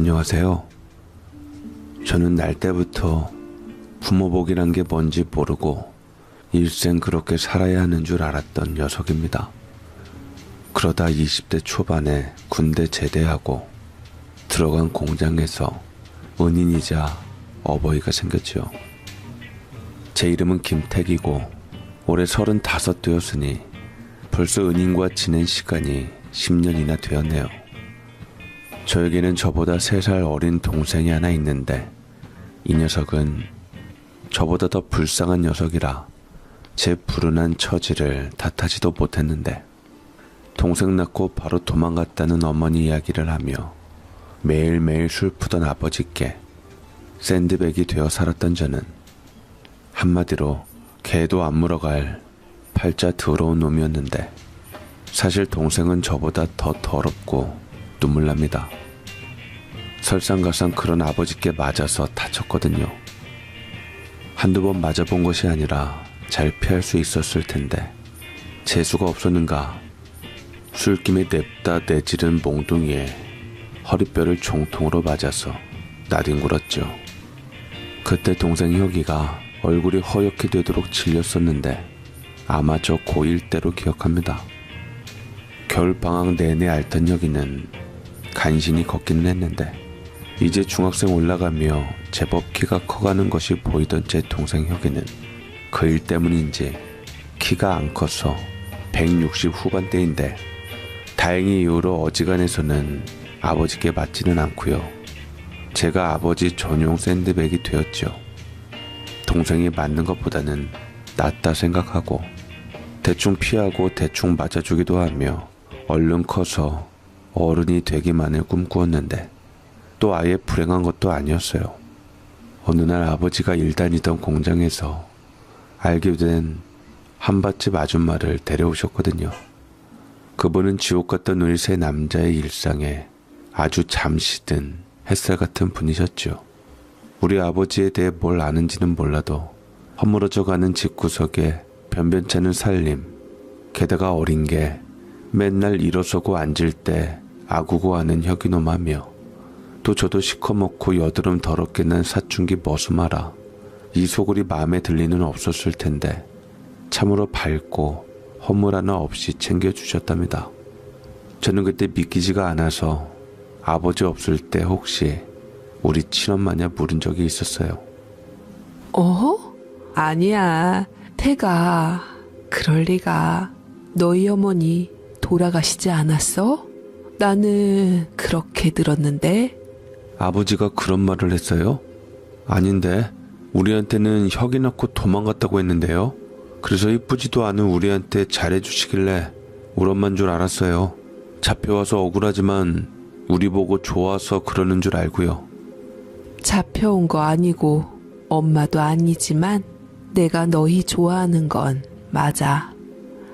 안녕하세요. 저는 날 때부터 부모복이란 게 뭔지 모르고 일생 그렇게 살아야 하는 줄 알았던 녀석입니다. 그러다 20대 초반에 군대 제대하고 들어간 공장에서 은인이자 어버이가 생겼죠. 제 이름은 김택이고 올해 35 되었으니 벌써 은인과 지낸 시간이 10년이나 되었네요. 저에게는 저보다 3살 어린 동생이 하나 있는데 이 녀석은 저보다 더 불쌍한 녀석이라 제 불운한 처지를 탓하지도 못했는데 동생 낳고 바로 도망갔다는 어머니 이야기를 하며 매일매일 슬프던 아버지께 샌드백이 되어 살았던 저는 한마디로 개도 안 물어갈 팔자 더러운 놈이었는데 사실 동생은 저보다 더 더럽고 눈물 납니다. 설상가상 그런 아버지께 맞아서 다쳤거든요. 한두 번 맞아본 것이 아니라 잘 피할 수 있었을 텐데 재수가 없었는가 술김에 냅다 내지른 몽둥이에 허리뼈를 종통으로 맞아서 나뒹굴었죠. 그때 동생 혁이가 얼굴이 허옇게 되도록 질렸었는데 아마 저 고1 때로 기억합니다. 겨울방학 내내 앓던 혁이는 간신히 걷기는 했는데 이제 중학생 올라가며 제법 키가 커가는 것이 보이던 제 동생 혁이는 그 일 때문인지 키가 안 커서 160 후반대인데 다행히 이후로 어지간해서는 아버지께 맞지는 않고요. 제가 아버지 전용 샌드백이 되었죠. 동생이 맞는 것보다는 낫다 생각하고 대충 피하고 대충 맞아주기도 하며 얼른 커서 어른이 되기만을 꿈꾸었는데 또 아예 불행한 것도 아니었어요. 어느 날 아버지가 일 다니던 공장에서 알게 된 한밭집 아줌마를 데려오셨거든요. 그분은 지옥 같던 우리 3 남자의 일상에 아주 잠시 든 햇살 같은 분이셨죠. 우리 아버지에 대해 뭘 아는지는 몰라도 허물어져가는 집구석에 변변찮은 살림, 게다가 어린 게 맨날 일어서고 앉을 때 아구고 하는 혁이놈하며 또 저도 시커멓고 여드름 더럽게 난 사춘기 머슴하라 이 소굴이 마음에 들 리는 없었을 텐데 참으로 밝고 허물 하나 없이 챙겨주셨답니다. 저는 그때 믿기지가 않아서 아버지 없을 때 혹시 우리 친엄마냐 물은 적이 있었어요. 아니야. 태가 그럴 리가. 너희 어머니 돌아가시지 않았어? 나는 그렇게 들었는데. 아버지가 그런 말을 했어요? 아닌데 우리한테는 혁이 낳고 도망갔다고 했는데요. 그래서 이쁘지도 않은 우리한테 잘해주시길래 우리 엄마인 줄 알았어요. 잡혀와서 억울하지만 우리 보고 좋아서 그러는 줄 알고요. 잡혀온 거 아니고 엄마도 아니지만 내가 너희 좋아하는 건 맞아.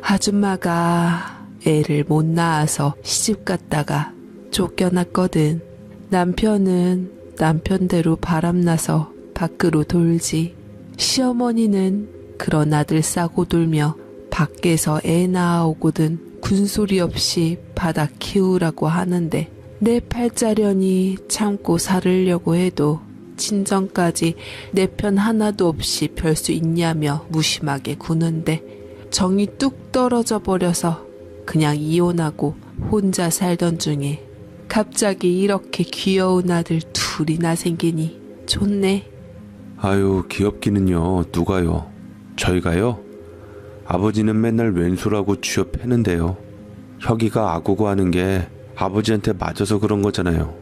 아줌마가 애를 못 낳아서 시집 갔다가 쫓겨났거든. 남편은 남편대로 바람나서 밖으로 돌지. 시어머니는 그런 아들 싸고 돌며 밖에서 애 낳아오거든 군소리 없이 받아 키우라고 하는데 내 팔자련이 참고 살으려고 해도 친정까지 내 편 하나도 없이 별 수 있냐며 무심하게 구는데 정이 뚝 떨어져 버려서 그냥 이혼하고 혼자 살던 중에 갑자기 이렇게 귀여운 아들 둘이나 생기니 좋네. 아유 귀엽기는요. 누가요? 저희가요? 아버지는 맨날 왼수라고 쥐어 패는데요. 혁이가 아구고 하는 게 아버지한테 맞아서 그런 거잖아요.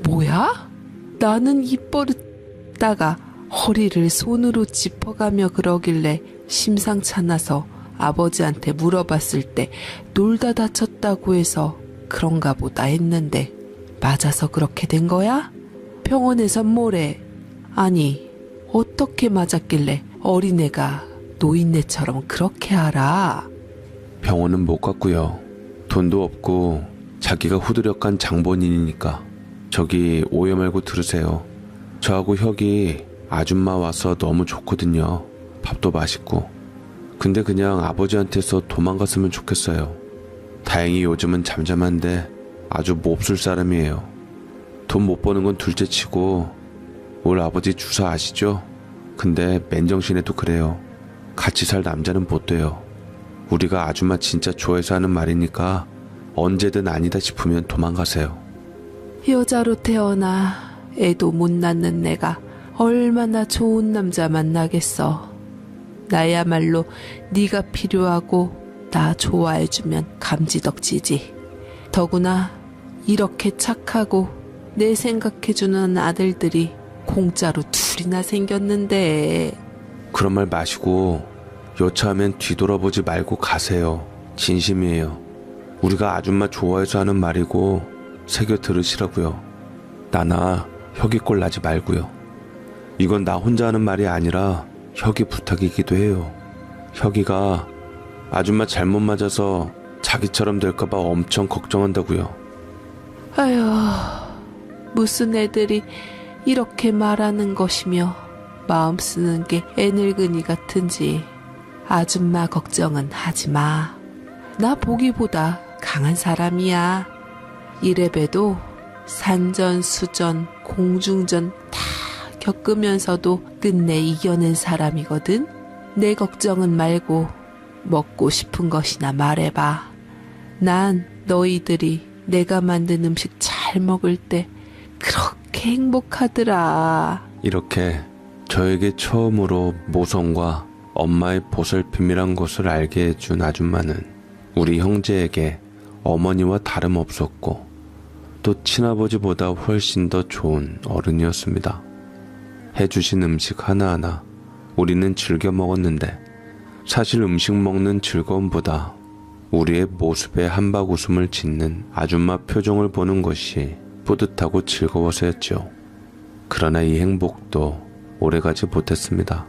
뭐야? 나는 입버릇다가 허리를 손으로 짚어가며 그러길래 심상찮아서 아버지한테 물어봤을 때 놀다 다쳤다고 해서 그런가 보다 했는데 맞아서 그렇게 된 거야? 병원에선 뭐래? 아니 어떻게 맞았길래 어린애가 노인네처럼 그렇게 알아? 병원은 못 갔고요. 돈도 없고 자기가 후드력한 장본인이니까. 저기 오해 말고 들으세요. 저하고 혁이 아줌마 와서 너무 좋거든요. 밥도 맛있고. 근데 그냥 아버지한테서 도망갔으면 좋겠어요. 다행히 요즘은 잠잠한데 아주 몹쓸 사람이에요. 돈 못 버는 건 둘째치고 올 아버지 주사 아시죠? 근데 맨정신에도 그래요. 같이 살 남자는 못 돼요. 우리가 아줌마 진짜 좋아해서 하는 말이니까 언제든 아니다 싶으면 도망가세요. 여자로 태어나 애도 못 낳는 내가 얼마나 좋은 남자 만나겠어. 나야말로 네가 필요하고 나 좋아해주면 감지덕지지. 더구나 이렇게 착하고 내 생각해주는 아들들이 공짜로 둘이나 생겼는데. 그런 말 마시고 여차하면 뒤돌아보지 말고 가세요. 진심이에요. 우리가 아줌마 좋아해서 하는 말이고 새겨 들으시라고요. 나나 혁이 꼴 나지 말고요. 이건 나 혼자 하는 말이 아니라 혁이 부탁이기도 해요. 혁이가 아줌마 잘못 맞아서 자기처럼 될까봐 엄청 걱정한다고요. 아휴, 무슨 애들이 이렇게 말하는 것이며 마음 쓰는 게 애늙은이 같은지. 아줌마 걱정은 하지 마. 나 보기보다 강한 사람이야. 이래봬도 산전수전, 공중전 다 겪으면서도 끝내 이겨낸 사람이거든. 내 걱정은 말고 먹고 싶은 것이나 말해봐. 난 너희들이 내가 만든 음식 잘 먹을 때 그렇게 행복하더라. 이렇게 저에게 처음으로 모성과 엄마의 보살핌이란 것을 알게 해준 아줌마는 우리 형제에게 어머니와 다름없었고 또 친아버지보다 훨씬 더 좋은 어른이었습니다. 해주신 음식 하나하나 우리는 즐겨 먹었는데 사실 음식 먹는 즐거움보다 우리의 모습에 한박 웃음을 짓는 아줌마 표정을 보는 것이 뿌듯하고 즐거워서였죠. 그러나 이 행복도 오래가지 못했습니다.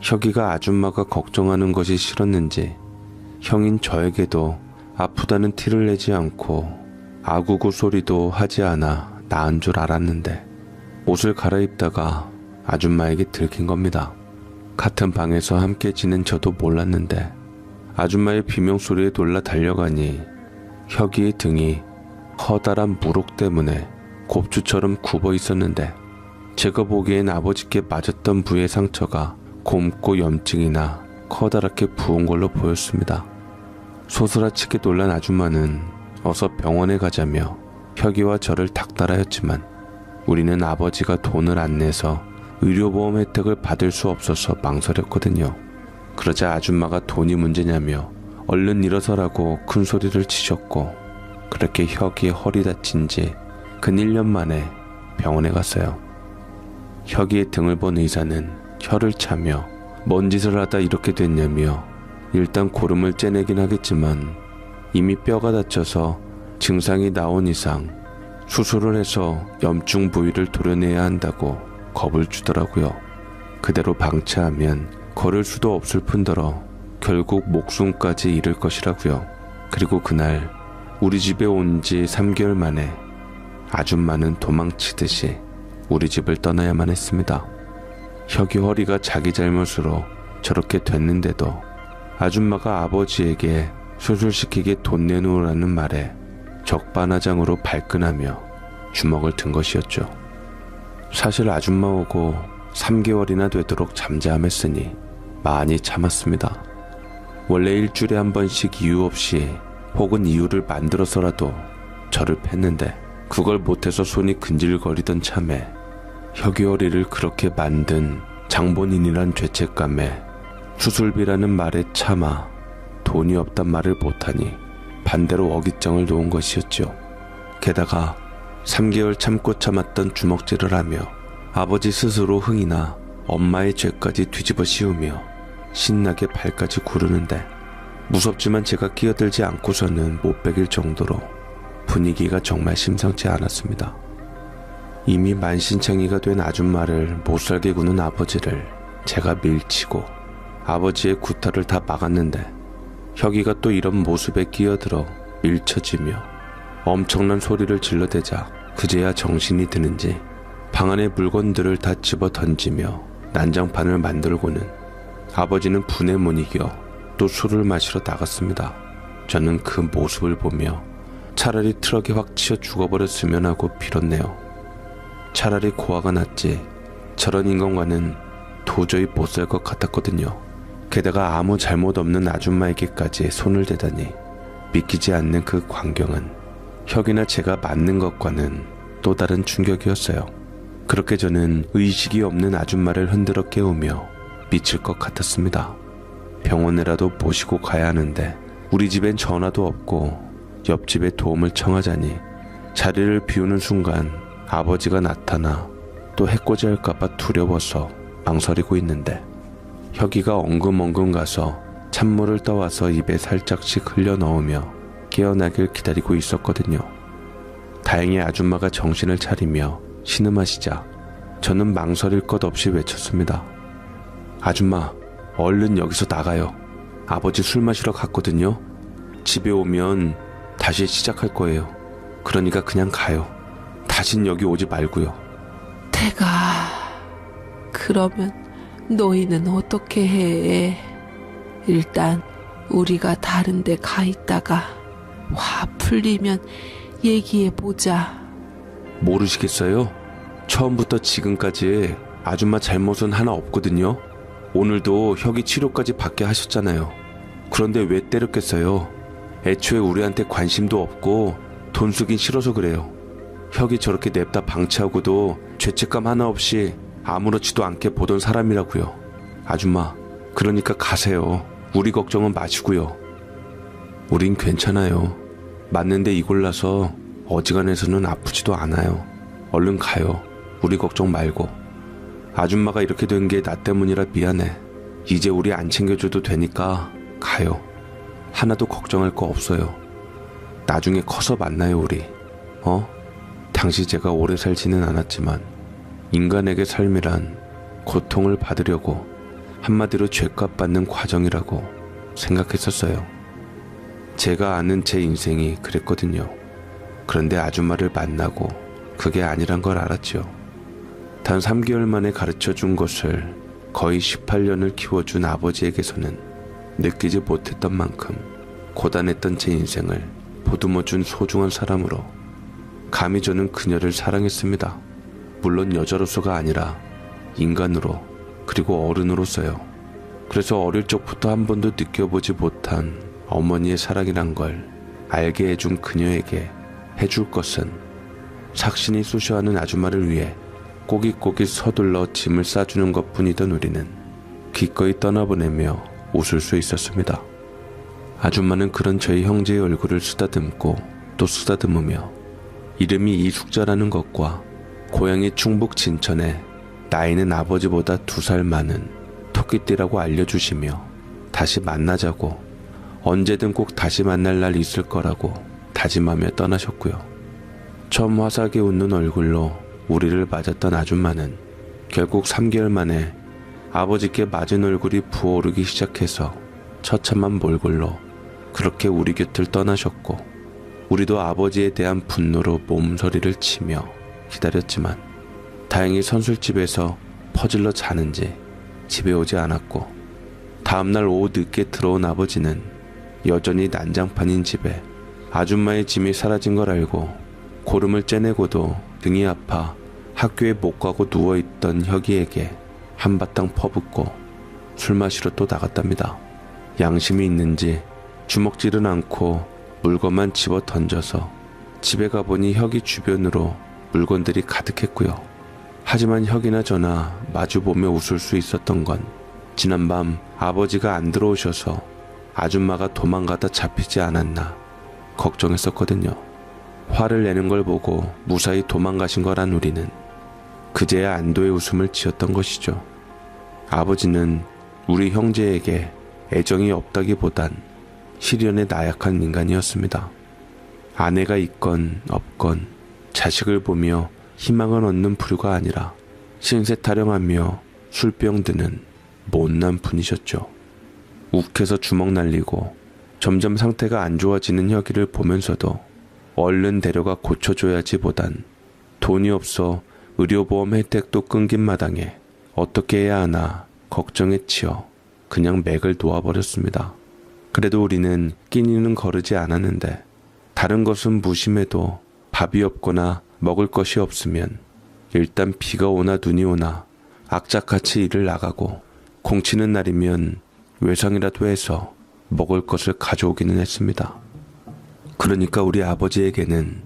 혁이가 아줌마가 걱정하는 것이 싫었는지 형인 저에게도 아프다는 티를 내지 않고 아구구 소리도 하지 않아 나은 줄 알았는데 옷을 갈아입다가 아줌마에게 들킨 겁니다. 같은 방에서 함께 지낸 저도 몰랐는데 아줌마의 비명소리에 놀라 달려가니 혁이의 등이 커다란 무록 때문에 곱추처럼 굽어 있었는데 제가 보기엔 아버지께 맞았던 부의 상처가 곰고 염증이나 커다랗게 부은 걸로 보였습니다. 소스라치게 놀란 아줌마는 어서 병원에 가자며 혁이와 저를 닥달하 했지만 우리는 아버지가 돈을 안 내서 의료보험 혜택을 받을 수 없어서 망설였거든요. 그러자 아줌마가 돈이 문제냐며 얼른 일어서라고 큰 소리를 치셨고 그렇게 혁이 허리 다친 지 근 1년 만에 병원에 갔어요. 혁이의 등을 본 의사는 혀를 차며 뭔 짓을 하다 이렇게 됐냐며 일단 고름을 째내긴 하겠지만 이미 뼈가 다쳐서 증상이 나온 이상 수술을 해서 염증 부위를 도려내야 한다고 겁을 주더라고요. 그대로 방치하면 걸을 수도 없을 뿐더러 결국 목숨까지 잃을 것이라고요. 그리고 그날 우리 집에 온 지 3개월 만에 아줌마는 도망치듯이 우리 집을 떠나야만 했습니다. 혁이 허리가 자기 잘못으로 저렇게 됐는데도 아줌마가 아버지에게 수술시키게 돈 내놓으라는 말에 적반하장으로 발끈하며 주먹을 든 것이었죠. 사실 아줌마 오고 3개월이나 되도록 잠잠했으니 많이 참았습니다. 원래 일주일에 한 번씩 이유 없이 혹은 이유를 만들어서라도 저를 팼는데 그걸 못해서 손이 근질거리던 참에 혁이 허리를 그렇게 만든 장본인이란 죄책감에 수술비라는 말에 참아 돈이 없단 말을 못하니 반대로 어깃장을 놓은 것이었죠. 게다가 3개월 참고 참았던 주먹질을 하며 아버지 스스로 흥이나 엄마의 죄까지 뒤집어 씌우며 신나게 발까지 구르는데 무섭지만 제가 끼어들지 않고서는 못 베길 정도로 분위기가 정말 심상치 않았습니다. 이미 만신창이가 된 아줌마를 못살게 구는 아버지를 제가 밀치고 아버지의 구타를 다 막았는데 혁이가 또 이런 모습에 끼어들어 밀쳐지며 엄청난 소리를 질러대자 그제야 정신이 드는지 방 안의 물건들을 다 집어 던지며 난장판을 만들고는 아버지는 분에 못 이겨 또 술을 마시러 나갔습니다. 저는 그 모습을 보며 차라리 트럭에 확 치여 죽어버렸으면 하고 빌었네요. 차라리 고아가 낫지 저런 인간과는 도저히 못 살 것 같았거든요. 게다가 아무 잘못 없는 아줌마에게까지 손을 대다니 믿기지 않는 그 광경은 혁이나 제가 맞는 것과는 또 다른 충격이었어요. 그렇게 저는 의식이 없는 아줌마를 흔들어 깨우며 미칠 것 같았습니다. 병원에라도 모시고 가야 하는데 우리 집엔 전화도 없고 옆집에 도움을 청하자니 자리를 비우는 순간 아버지가 나타나 또 해코지할까봐 두려워서 망설이고 있는데 혁이가 엉금엉금 가서 찬물을 떠와서 입에 살짝씩 흘려 넣으며 깨어나길 기다리고 있었거든요. 다행히 아줌마가 정신을 차리며 신음하시자 저는 망설일 것 없이 외쳤습니다. 아줌마, 얼른 여기서 나가요. 아버지 술 마시러 갔거든요. 집에 오면 다시 시작할 거예요. 그러니까 그냥 가요. 다신 여기 오지 말고요. 태가, 그러면 너희는 어떻게 해? 일단 우리가 다른 데 가 있다가 화 풀리면 얘기해보자. 모르시겠어요? 처음부터 지금까지 아줌마 잘못은 하나 없거든요. 오늘도 혁이 치료까지 받게 하셨잖아요. 그런데 왜 때렸겠어요? 애초에 우리한테 관심도 없고 돈 쓰긴 싫어서 그래요. 혁이 저렇게 냅다 방치하고도 죄책감 하나 없이 아무렇지도 않게 보던 사람이라고요. 아줌마, 그러니까 가세요. 우리 걱정은 마시고요. 우린 괜찮아요. 맞는데 이골라서 어지간해서는 아프지도 않아요. 얼른 가요. 우리 걱정 말고. 아줌마가 이렇게 된 게 나 때문이라 미안해. 이제 우리 안 챙겨줘도 되니까 가요. 하나도 걱정할 거 없어요. 나중에 커서 만나요, 우리. 당시 제가 오래 살지는 않았지만 인간에게 삶이란 고통을 받으려고 한마디로 죗값 받는 과정이라고 생각했었어요. 제가 아는 제 인생이 그랬거든요. 그런데 아줌마를 만나고 그게 아니란 걸 알았죠. 단 3개월 만에 가르쳐준 것을 거의 18년을 키워준 아버지에게서는 느끼지 못했던 만큼 고단했던 제 인생을 보듬어준 소중한 사람으로 감히 저는 그녀를 사랑했습니다. 물론 여자로서가 아니라 인간으로, 그리고 어른으로서요. 그래서 어릴 적부터 한 번도 느껴보지 못한 어머니의 사랑이란 걸 알게 해준 그녀에게 해줄 것은 삭신이 쑤셔하는 아줌마를 위해 꼬깃꼬깃 서둘러 짐을 싸주는 것뿐이던 우리는 기꺼이 떠나보내며 웃을 수 있었습니다. 아줌마는 그런 저희 형제의 얼굴을 쓰다듬고 또 쓰다듬으며 이름이 이숙자라는 것과 고향이 충북 진천에 나이는 아버지보다 2살 많은 토끼띠라고 알려주시며 다시 만나자고, 언제든 꼭 다시 만날 날 있을 거라고 다짐하며 떠나셨고요. 처음 화사하게 웃는 얼굴로 우리를 맞았던 아줌마는 결국 3개월 만에 아버지께 맞은 얼굴이 부어오르기 시작해서 처참한 몰골로 그렇게 우리 곁을 떠나셨고, 우리도 아버지에 대한 분노로 몸서리를 치며 기다렸지만 다행히 선술집에서 퍼질러 자는지 집에 오지 않았고, 다음날 오후 늦게 들어온 아버지는 여전히 난장판인 집에 아줌마의 짐이 사라진 걸 알고 고름을 째내고도 등이 아파 학교에 못 가고 누워있던 혁이에게 한바탕 퍼붓고 술 마시러 또 나갔답니다. 양심이 있는지 주먹질은 않고 물건만 집어 던져서 집에 가보니 혁이 주변으로 물건들이 가득했고요. 하지만 혁이나 저나 마주보며 웃을 수 있었던 건 지난밤 아버지가 안 들어오셔서 아줌마가 도망가다 잡히지 않았나 걱정했었거든요. 화를 내는 걸 보고 무사히 도망가신 거란 우리는 그제야 안도의 웃음을 지었던 것이죠. 아버지는 우리 형제에게 애정이 없다기보단 시련에 나약한 인간이었습니다. 아내가 있건 없건 자식을 보며 희망을 얻는 부류가 아니라 신세 타령하며 술병 드는 못난 분이셨죠. 욱해서 주먹 날리고 점점 상태가 안 좋아지는 혁이를 보면서도 얼른 데려가 고쳐줘야지 보단 돈이 없어 의료보험 혜택도 끊긴 마당에 어떻게 해야 하나 걱정에 치여 그냥 맥을 놓아버렸습니다. 그래도 우리는 끼니는 거르지 않았는데 다른 것은 무심해도 밥이 없거나 먹을 것이 없으면 일단 비가 오나 눈이 오나 악착같이 일을 나가고 공치는 날이면 외상이라도 해서 먹을 것을 가져오기는 했습니다. 그러니까 우리 아버지에게는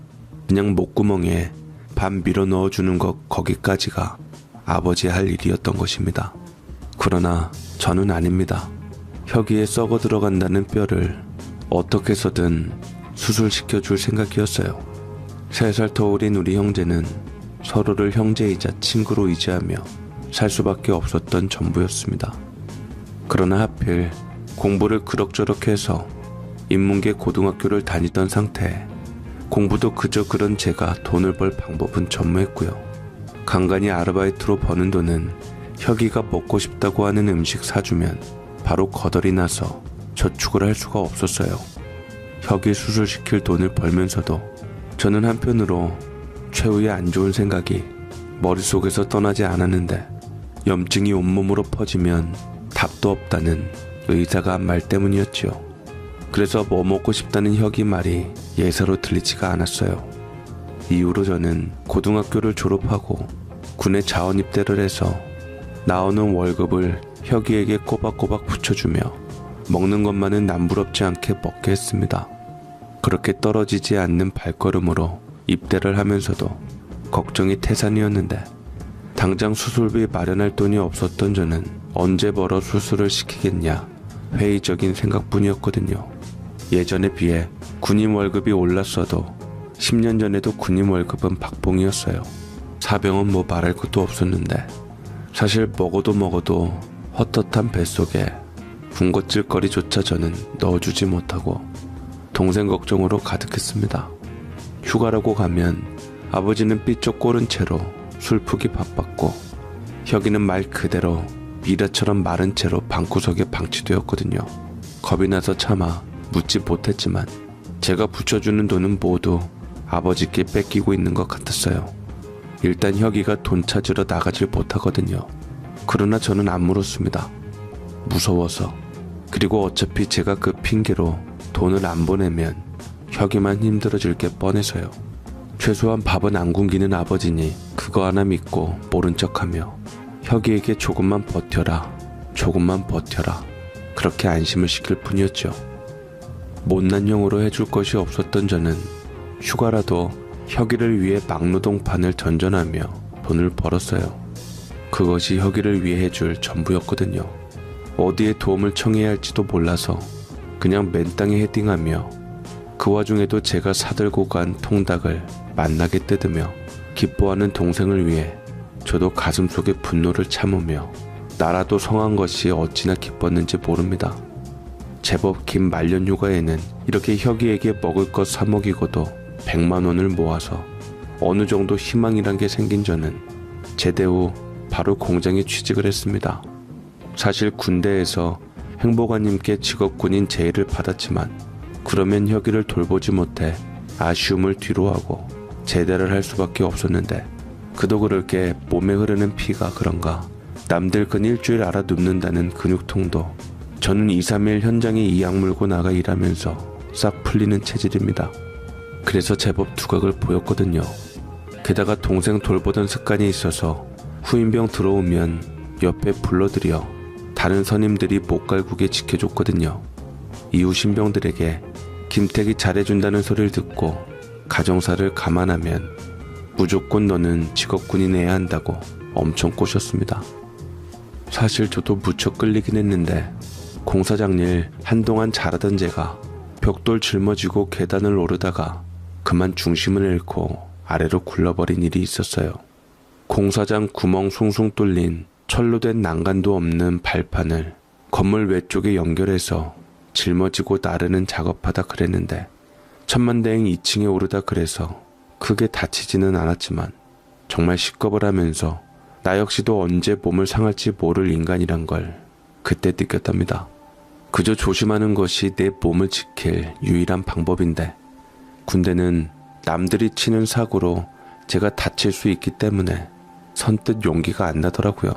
그냥 목구멍에 밥 밀어 넣어주는 것 거기까지가 아버지의 할 일이었던 것입니다. 그러나 저는 아닙니다. 혁이에 썩어 들어간다는 뼈를 어떻게 해서든 수술시켜줄 생각이었어요. 3살 터울인 우리 형제는 서로를 형제이자 친구로 의지하며 살 수밖에 없었던 전부였습니다. 그러나 하필 공부를 그럭저럭 해서 인문계 고등학교를 다니던 상태에 공부도 그저 그런 제가 돈을 벌 방법은 전무했고요. 간간히 아르바이트로 버는 돈은 혁이가 먹고 싶다고 하는 음식 사주면 바로 거덜이 나서 저축을 할 수가 없었어요. 혁이 수술시킬 돈을 벌면서도 저는 한편으로 최후의 안 좋은 생각이 머릿속에서 떠나지 않았는데, 염증이 온몸으로 퍼지면 답도 없다는 의사가 한 말 때문이었지요. 그래서 뭐 먹고 싶다는 혁이 말이 예사로 들리지가 않았어요. 이후로 저는 고등학교를 졸업하고 군에 자원 입대를 해서 나오는 월급을 혁이에게 꼬박꼬박 붙여주며 먹는 것만은 남부럽지 않게 먹게 했습니다. 그렇게 떨어지지 않는 발걸음으로 입대를 하면서도 걱정이 태산이었는데, 당장 수술비 마련할 돈이 없었던 저는 언제 벌어 수술을 시키겠냐 회의적인 생각뿐이었거든요. 예전에 비해 군인 월급이 올랐어도 10년 전에도 군인 월급은 박봉이었어요. 사병은 뭐 말할 것도 없었는데, 사실 먹어도 헛헛한 뱃속에 군것질거리조차 저는 넣어주지 못하고 동생 걱정으로 가득했습니다. 휴가라고 가면 아버지는 삐쩍 꼬른 채로 술푸기 바빴고, 혁이는 말 그대로 미라처럼 마른 채로 방구석에 방치되었거든요. 겁이 나서 차마 묻지 못했지만 제가 붙여주는 돈은 모두 아버지께 뺏기고 있는 것 같았어요. 일단 혁이가 돈 찾으러 나가질 못하거든요. 그러나 저는 안 물었습니다. 무서워서. 그리고 어차피 제가 그 핑계로 돈을 안 보내면 혁이만 힘들어질 게 뻔해서요. 최소한 밥은 안 굶기는 아버지니 그거 하나 믿고 모른 척하며 혁이에게 조금만 버텨라 그렇게 안심을 시킬 뿐이었죠. 못난 형으로 해줄 것이 없었던 저는 휴가라도 혁이를 위해 막노동판을 전전하며 돈을 벌었어요. 그것이 혁이를 위해 해줄 전부였거든요. 어디에 도움을 청해야 할지도 몰라서 그냥 맨땅에 헤딩하며, 그 와중에도 제가 사들고 간 통닭을 맛나게 뜯으며 기뻐하는 동생을 위해 저도 가슴속에 분노를 참으며 나라도 성한 것이 어찌나 기뻤는지 모릅니다. 제법 긴 말년 휴가에는 이렇게 혁이에게 먹을 것 사 먹이고도 100만 원을 모아서 어느 정도 희망이란 게 생긴 저는 제대 후 바로 공장에 취직을 했습니다. 사실 군대에서 행보관님께 직업군인 제의를 받았지만 그러면 혁이를 돌보지 못해 아쉬움을 뒤로하고 제대를 할 수밖에 없었는데, 그도 그럴 게 몸에 흐르는 피가 그런가 남들 근 일주일 알아 눕는다는 근육통도 저는 2, 3일 현장에 이악 물고 나가 일하면서 싹 풀리는 체질입니다. 그래서 제법 두각을 보였거든요. 게다가 동생 돌보던 습관이 있어서 후임병 들어오면 옆에 불러들여 다른 선임들이 못 갈구게 지켜줬거든요. 이후 신병들에게 김택이 잘해준다는 소리를 듣고 가정사를 감안하면 무조건 너는 직업군인해야 한다고 엄청 꼬셨습니다. 사실 저도 무척 끌리긴 했는데, 공사장 일 한동안 잘하던 제가 벽돌 짊어지고 계단을 오르다가 그만 중심을 잃고 아래로 굴러버린 일이 있었어요. 공사장 구멍 숭숭 뚫린 철로 된 난간도 없는 발판을 건물 외쪽에 연결해서 짊어지고 나르는 작업하다 그랬는데, 천만다행 2층에 오르다 그래서 크게 다치지는 않았지만 정말 식겁을 하면서 나 역시도 언제 몸을 상할지 모를 인간이란 걸 그때 느꼈답니다. 그저 조심하는 것이 내 몸을 지킬 유일한 방법인데, 군대는 남들이 치는 사고로 제가 다칠 수 있기 때문에 선뜻 용기가 안 나더라고요.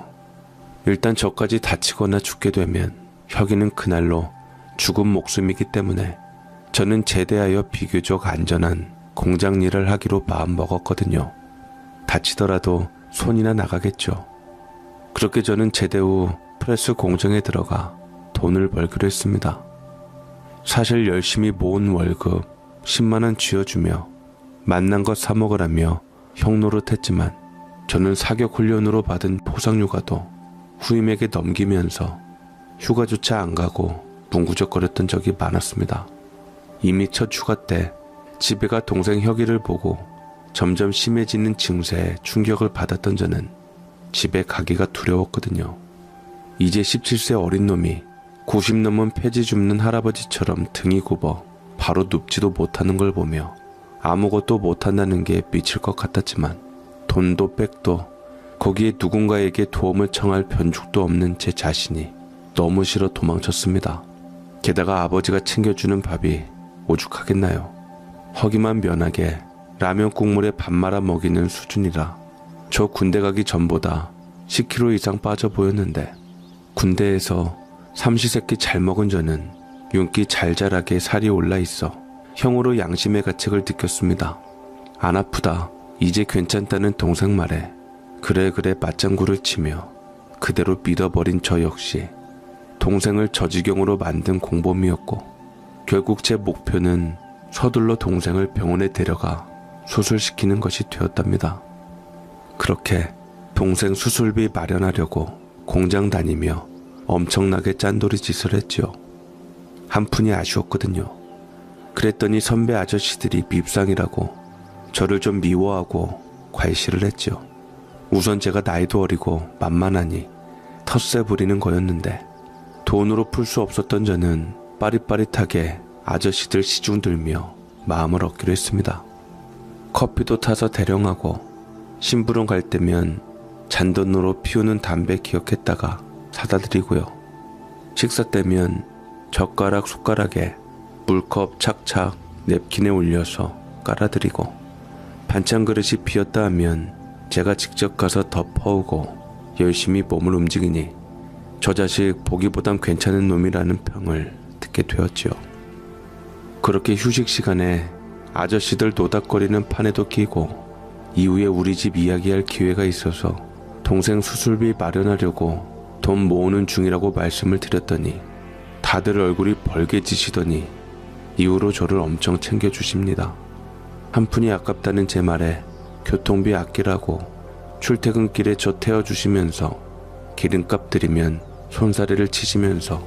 일단 저까지 다치거나 죽게 되면 혁이는 그날로 죽은 목숨이기 때문에 저는 제대하여 비교적 안전한 공장 일을 하기로 마음먹었거든요. 다치더라도 손이나 나가겠죠. 그렇게 저는 제대 후 프레스 공장에 들어가 돈을 벌기로 했습니다. 사실 열심히 모은 월급 10만원 쥐어주며 맛난 것 사 먹으라며 형 노릇했지만 저는 사격 훈련으로 받은 포상휴가도 후임에게 넘기면서 휴가조차 안 가고 뭉구적거렸던 적이 많았습니다. 이미 첫 휴가 때 집에 가 동생 혁이를 보고 점점 심해지는 증세에 충격을 받았던 저는 집에 가기가 두려웠거든요. 이제 17세 어린 놈이 90 넘은 폐지 줍는 할아버지처럼 등이 굽어 바로 눕지도 못하는 걸 보며 아무것도 못한다는 게 미칠 것 같았지만 돈도 백도 거기에 누군가에게 도움을 청할 변죽도 없는 제 자신이 너무 싫어 도망쳤습니다. 게다가 아버지가 챙겨주는 밥이 오죽하겠나요. 허기만 면하게 라면 국물에 밥 말아 먹이는 수준이라 저 군대 가기 전보다 10kg 이상 빠져 보였는데 군대에서 삼시세끼 잘 먹은 저는 윤기 잘 자라게 살이 올라 있어 형으로 양심의 가책을 느꼈습니다. 안 아프다, 이제 괜찮다는 동생 말에 그래 맞장구를 치며 그대로 믿어버린 저 역시 동생을 저 지경으로 만든 공범이었고 결국 제 목표는 서둘러 동생을 병원에 데려가 수술시키는 것이 되었답니다. 그렇게 동생 수술비 마련하려고 공장 다니며 엄청나게 짠돌이 짓을 했죠. 한푼이 아쉬웠거든요. 그랬더니 선배 아저씨들이 밉상이라고 저를 좀 미워하고 괄시를 했죠. 우선 제가 나이도 어리고 만만하니 텃세 부리는 거였는데 돈으로 풀 수 없었던 저는 빠릿빠릿하게 아저씨들 시중 들며 마음을 얻기로 했습니다. 커피도 타서 대령하고 심부름 갈 때면 잔돈으로 피우는 담배 기억했다가 사다 드리고요. 식사 때면 젓가락 숟가락에 물컵 착착 냅킨에 올려서 깔아드리고 반찬 그릇이 비었다 하면 제가 직접 가서 덮어오고 열심히 몸을 움직이니 저 자식 보기보단 괜찮은 놈이라는 평을 듣게 되었지요. 그렇게 휴식 시간에 아저씨들 노닥거리는 판에도 끼고 이후에 우리 집 이야기할 기회가 있어서 동생 수술비 마련하려고 돈 모으는 중이라고 말씀을 드렸더니 다들 얼굴이 벌개지시더니 이후로 저를 엄청 챙겨주십니다. 한 푼이 아깝다는 제 말에 교통비 아끼라고 출퇴근길에 저 태워주시면서 기름값 드리면 손사래를 치시면서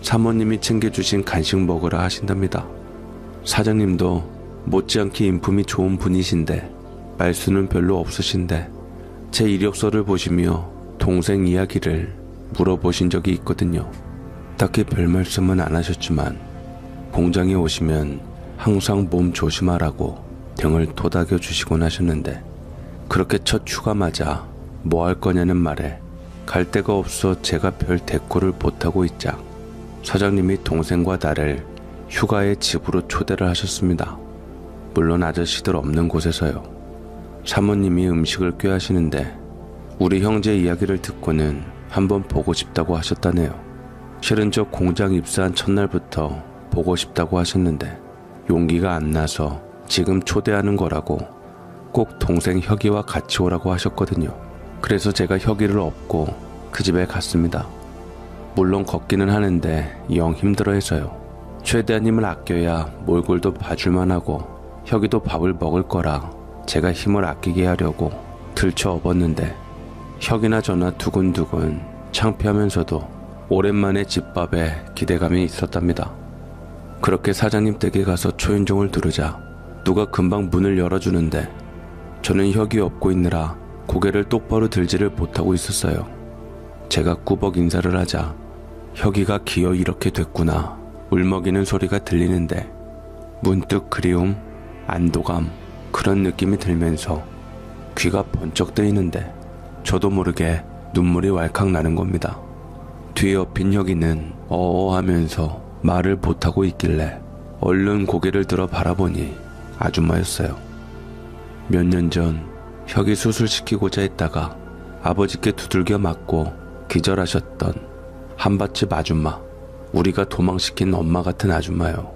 사모님이 챙겨주신 간식 먹으라 하신답니다. 사장님도 못지않게 인품이 좋은 분이신데 말수는 별로 없으신데 제 이력서를 보시며 동생 이야기를 물어보신 적이 있거든요. 딱히 별 말씀은 안 하셨지만 공장에 오시면 항상 몸 조심하라고 등을 토닥여 주시곤 하셨는데 그렇게 첫 휴가마자 뭐 할 거냐는 말에 갈 데가 없어 제가 별 대꾸를 못하고 있자 사장님이 동생과 나를 휴가에 집으로 초대를 하셨습니다. 물론 아저씨들 없는 곳에서요. 사모님이 음식을 꾀하시는데 우리 형제 이야기를 듣고는 한번 보고 싶다고 하셨다네요. 실은 저 공장 입사한 첫날부터 보고 싶다고 하셨는데 용기가 안 나서 지금 초대하는 거라고 꼭 동생 혁이와 같이 오라고 하셨거든요. 그래서 제가 혁이를 업고 그 집에 갔습니다. 물론 걷기는 하는데 영 힘들어해서요. 최대한 힘을 아껴야 몰골도 봐줄만 하고 혁이도 밥을 먹을 거라 제가 힘을 아끼게 하려고 들쳐 업었는데 혁이나 저나 두근두근 창피하면서도 오랜만에 집밥에 기대감이 있었답니다. 그렇게 사장님 댁에 가서 초인종을 누르자 누가 금방 문을 열어주는데 저는 혁이 업고 있느라 고개를 똑바로 들지를 못하고 있었어요. 제가 꾸벅 인사를 하자 혁이가 기어 이렇게 됐구나 울먹이는 소리가 들리는데 문득 그리움, 안도감 그런 느낌이 들면서 귀가 번쩍 뜨이는데 저도 모르게 눈물이 왈칵 나는 겁니다. 뒤에 엎인 혁이는 어어하면서 말을 못하고 있길래 얼른 고개를 들어 바라보니 아줌마였어요. 몇 년 전 혁이 수술시키고자 했다가 아버지께 두들겨 맞고 기절하셨던 한밭집 아줌마, 우리가 도망시킨 엄마 같은 아줌마요.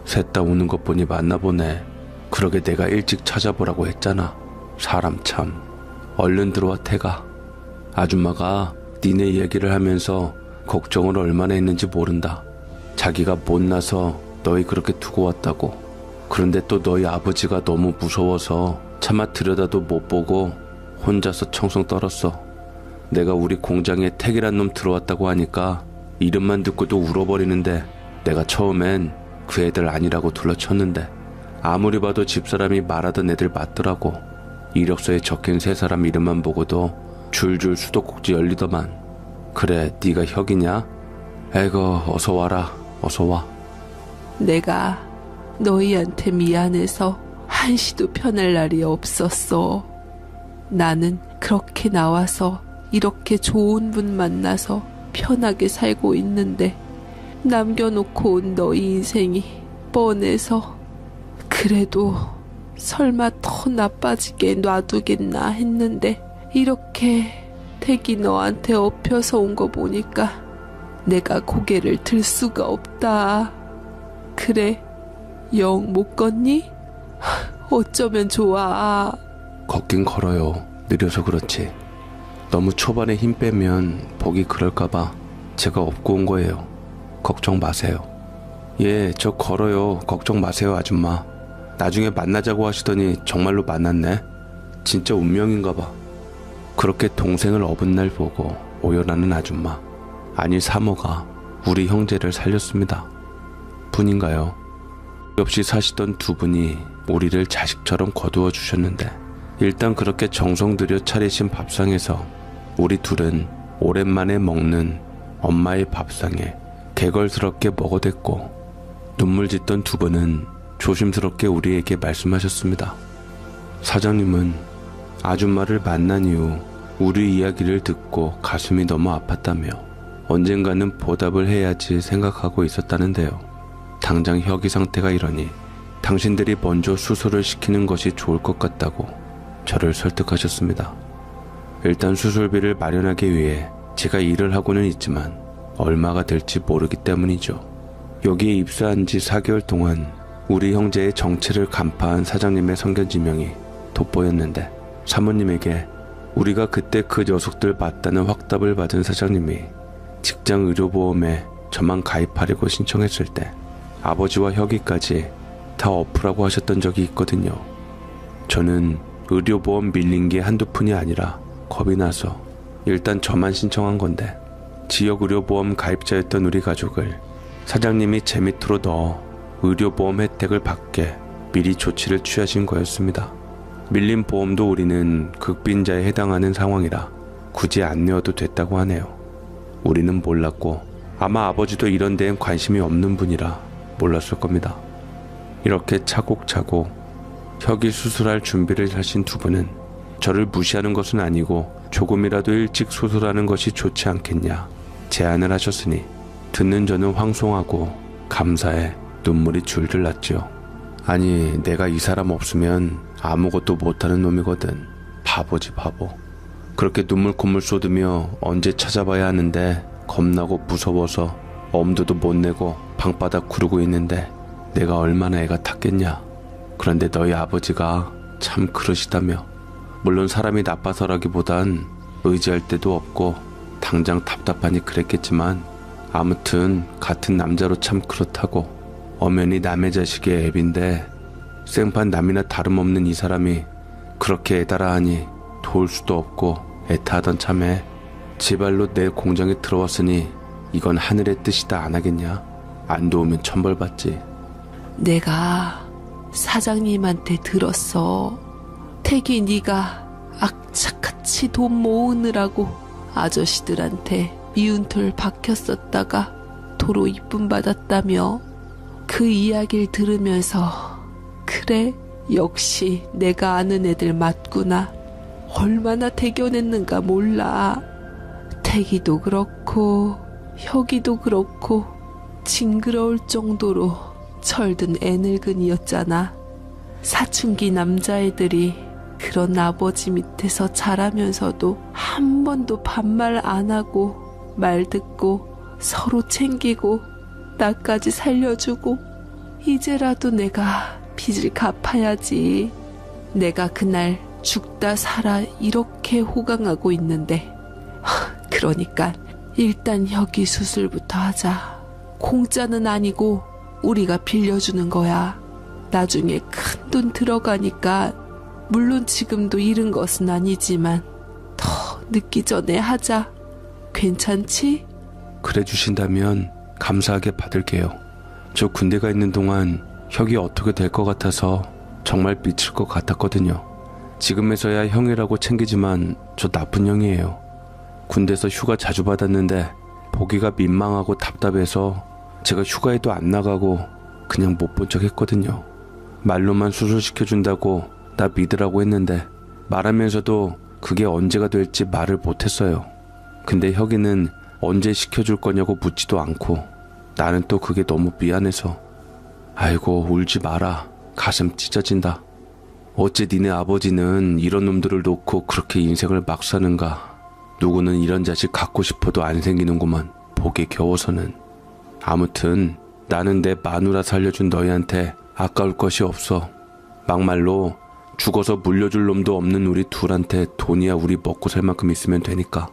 셋 다 우는 것 보니 맞나 보네. 그러게 내가 일찍 찾아보라고 했잖아. 사람 참. 얼른 들어와 태가. 아줌마가 니네 얘기를 하면서 걱정을 얼마나 했는지 모른다. 자기가 못나서 너희 그렇게 두고 왔다고. 그런데 또 너희 아버지가 너무 무서워서 차마 들여다도 못 보고 혼자서 청성 떨었어. 내가 우리 공장에 택이란 놈 들어왔다고 하니까 이름만 듣고도 울어버리는데 내가 처음엔 그 애들 아니라고 둘러쳤는데 아무리 봐도 집사람이 말하던 애들 맞더라고. 이력서에 적힌 세 사람 이름만 보고도 줄줄 수도꼭지 열리더만. 그래, 네가 혁이냐? 에이구, 어서 와라. 어서 와. 내가 너희한테 미안해서 한시도 편할 날이 없었어. 나는 그렇게 나와서 이렇게 좋은 분 만나서 편하게 살고 있는데 남겨놓고 온 너희 인생이 뻔해서 그래도 설마 더 나빠지게 놔두겠나 했는데 이렇게 택이 너한테 엎혀서 온 거 보니까 내가 고개를 들 수가 없다. 그래, 영 못 걷니? 어쩌면 좋아. 걷긴 걸어요. 느려서 그렇지. 너무 초반에 힘 빼면 복이 그럴까봐 제가 업고 온 거예요. 걱정 마세요. 예, 저 걸어요. 걱정 마세요, 아줌마. 나중에 만나자고 하시더니 정말로 만났네. 진짜 운명인가 봐. 그렇게 동생을 업은 날 보고 오열하는 아줌마. 아니, 사모가 우리 형제를 살렸습니다. 분인가요? 없이 사시던 두 분이 우리를 자식처럼 거두어 주셨는데 일단 그렇게 정성 들여 차리신 밥상에서 우리 둘은 오랜만에 먹는 엄마의 밥상에 개걸스럽게 먹어댔고 눈물 짓던 두 분은 조심스럽게 우리에게 말씀하셨습니다. 사장님은 아줌마를 만난 이후 우리 이야기를 듣고 가슴이 너무 아팠다며 언젠가는 보답을 해야지 생각하고 있었다는데요. 당장 혁이 상태가 이러니 당신들이 먼저 수술을 시키는 것이 좋을 것 같다고 저를 설득하셨습니다. 일단 수술비를 마련하기 위해 제가 일을 하고는 있지만 얼마가 될지 모르기 때문이죠. 여기에 입사한 지 4개월 동안 우리 형제의 정체를 간파한 사장님의 성견지명이 돋보였는데 사모님에게 우리가 그때 그 녀석들 맞다는 확답을 받은 사장님이 직장 의료보험에 저만 가입하려고 신청했을 때 아버지와 혁이까지 다 엎으라고 하셨던 적이 있거든요. 저는 의료보험 밀린 게 한두 푼이 아니라 겁이 나서 일단 저만 신청한 건데 지역의료보험 가입자였던 우리 가족을 사장님이 제 밑으로 넣어 의료보험 혜택을 받게 미리 조치를 취하신 거였습니다. 밀린 보험도 우리는 극빈자에 해당하는 상황이라 굳이 안 내어도 됐다고 하네요. 우리는 몰랐고 아마 아버지도 이런 데엔 관심이 없는 분이라 몰랐을 겁니다. 이렇게 차곡차곡 혁이 수술할 준비를 하신 두 분은 저를 무시하는 것은 아니고 조금이라도 일찍 수술하는 것이 좋지 않겠냐 제안을 하셨으니 듣는 저는 황송하고 감사해 눈물이 줄줄 났죠. 아니, 내가 이 사람 없으면 아무것도 못하는 놈이거든. 바보지 바보. 그렇게 눈물 콧물 쏟으며 언제 찾아봐야 하는데 겁나고 무서워서 엄두도 못 내고 방바닥 구르고 있는데 내가 얼마나 애가 탔겠냐. 그런데 너희 아버지가 참 그러시다며. 물론 사람이 나빠서라기보단 의지할 데도 없고 당장 답답하니 그랬겠지만 아무튼 같은 남자로 참 그렇다고. 엄연히 남의 자식의 애비인데 생판 남이나 다름없는 이 사람이 그렇게 애달아 하니 도울 수도 없고 애타하던 참에 지발로 내 공장에 들어왔으니 이건 하늘의 뜻이다 안 하겠냐. 안 도우면 천벌받지. 내가 사장님한테 들었어. 택이 네가 악착같이 돈 모으느라고 아저씨들한테 미운 털 박혔었다가 도로 이쁨 받았다며. 그 이야기를 들으면서 그래, 역시 내가 아는 애들 맞구나. 얼마나 대견했는가 몰라. 태기도 그렇고 혁이도 그렇고 징그러울 정도로 철든 애늙은이였잖아. 사춘기 남자애들이 그런 아버지 밑에서 자라면서도 한 번도 반말 안 하고 말 듣고 서로 챙기고 나까지 살려주고 이제라도 내가 빚을 갚아야지. 내가 그날 죽다 살아 이렇게 호강하고 있는데. 그러니까 일단 혁이 수술부터 하자. 공짜는 아니고 우리가 빌려주는 거야. 나중에 큰 돈 들어가니까 물론 지금도 잃은 것은 아니지만 더 늦기 전에 하자. 괜찮지? 그래 주신다면 감사하게 받을게요. 저 군대가 있는 동안 혁이 어떻게 될 것 같아서 정말 미칠 것 같았거든요. 지금에서야 형이라고 챙기지만 저 나쁜 형이에요. 군대에서 휴가 자주 받았는데 보기가 민망하고 답답해서 제가 휴가에도 안 나가고 그냥 못 본 척 했거든요. 말로만 수술시켜준다고 나 믿으라고 했는데 말하면서도 그게 언제가 될지 말을 못했어요. 근데 혁이는 언제 시켜줄 거냐고 묻지도 않고 나는 또 그게 너무 미안해서. 아이고 울지 마라. 가슴 찢어진다. 어째 니네 아버지는 이런 놈들을 놓고 그렇게 인생을 막 사는가. 누구는 이런 자식 갖고 싶어도 안 생기는구만. 보기 겨워서는. 아무튼 나는 내 마누라 살려준 너희한테 아까울 것이 없어. 막말로 죽어서 물려줄 놈도 없는 우리 둘한테 돈이야 우리 먹고 살 만큼 있으면 되니까.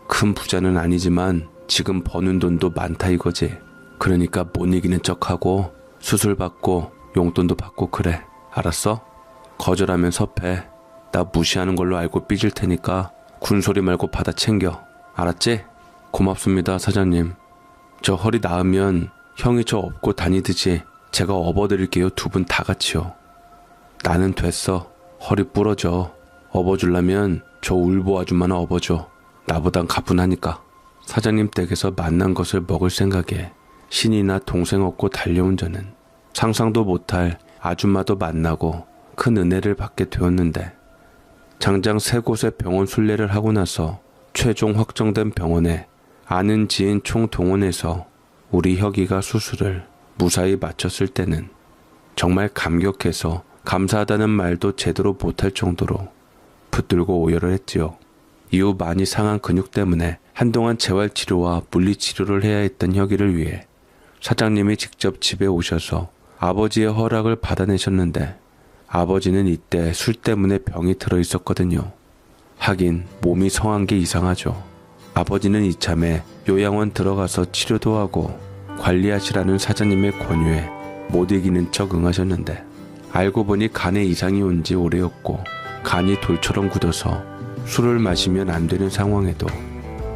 큰 부자는 아니지만 지금 버는 돈도 많다 이거지. 그러니까 못 이기는 척하고 수술 받고 용돈도 받고 그래. 알았어? 거절하면 섭해. 나 무시하는 걸로 알고 삐질 테니까 군소리 말고 받아 챙겨. 알았지? 고맙습니다 사장님. 저 허리 나으면 형이 저 업고 다니듯이 제가 업어드릴게요. 두 분 다 같이요. 나는 됐어. 허리 부러져. 업어주려면 저 울보 아줌마나 업어줘. 나보단 가뿐하니까. 사장님 댁에서 만난 것을 먹을 생각에 신이나 동생 업고 달려온 저는 상상도 못할 아줌마도 만나고 큰 은혜를 받게 되었는데 장장 3곳의 병원 순례를 하고 나서 최종 확정된 병원에 아는 지인 총동원해서 우리 혁이가 수술을 무사히 마쳤을 때는 정말 감격해서 감사하다는 말도 제대로 못할 정도로 붙들고 오열을 했지요. 이후 많이 상한 근육 때문에 한동안 재활치료와 물리치료를 해야 했던 혁이를 위해 사장님이 직접 집에 오셔서 아버지의 허락을 받아내셨는데 아버지는 이때 술 때문에 병이 들어 있었거든요. 하긴 몸이 성한 게 이상하죠. 아버지는 이참에 요양원 들어가서 치료도 하고 관리하시라는 사장님의 권유에 못 이기는 척 응하셨는데 알고 보니 간에 이상이 온 지 오래였고 간이 돌처럼 굳어서 술을 마시면 안 되는 상황에도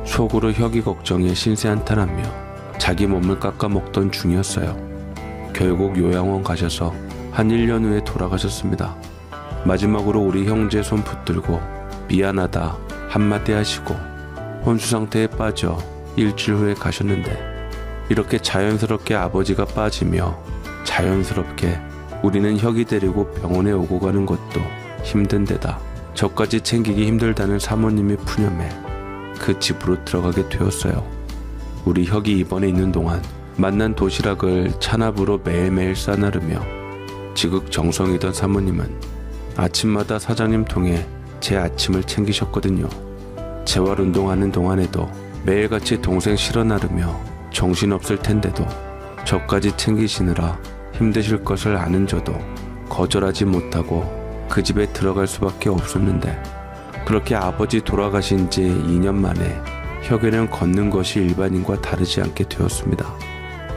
속으로 혁이 걱정에 신세한탄하며 자기 몸을 깎아먹던 중이었어요. 결국 요양원 가셔서 한 1년 후에 돌아가셨습니다. 마지막으로 우리 형제 손 붙들고 미안하다 한마디 하시고 혼수 상태에 빠져 일주일 후에 가셨는데 이렇게 자연스럽게 아버지가 빠지며 자연스럽게 우리는 혁이 데리고 병원에 오고 가는 것도 힘든 데다 저까지 챙기기 힘들다는 사모님의 푸념에 그 집으로 들어가게 되었어요. 우리 혁이 입원해 있는 동안 만난 도시락을 찬압으로 매일매일 싸나르며 지극정성이던 사모님은 아침마다 사장님 통해 제 아침을 챙기셨거든요. 재활운동하는 동안에도 매일같이 동생 실어 나르며 정신없을 텐데도 저까지 챙기시느라 힘드실 것을 아는 저도 거절하지 못하고 그 집에 들어갈 수밖에 없었는데 그렇게 아버지 돌아가신 지 2년 만에 혁에는 걷는 것이 일반인과 다르지 않게 되었습니다.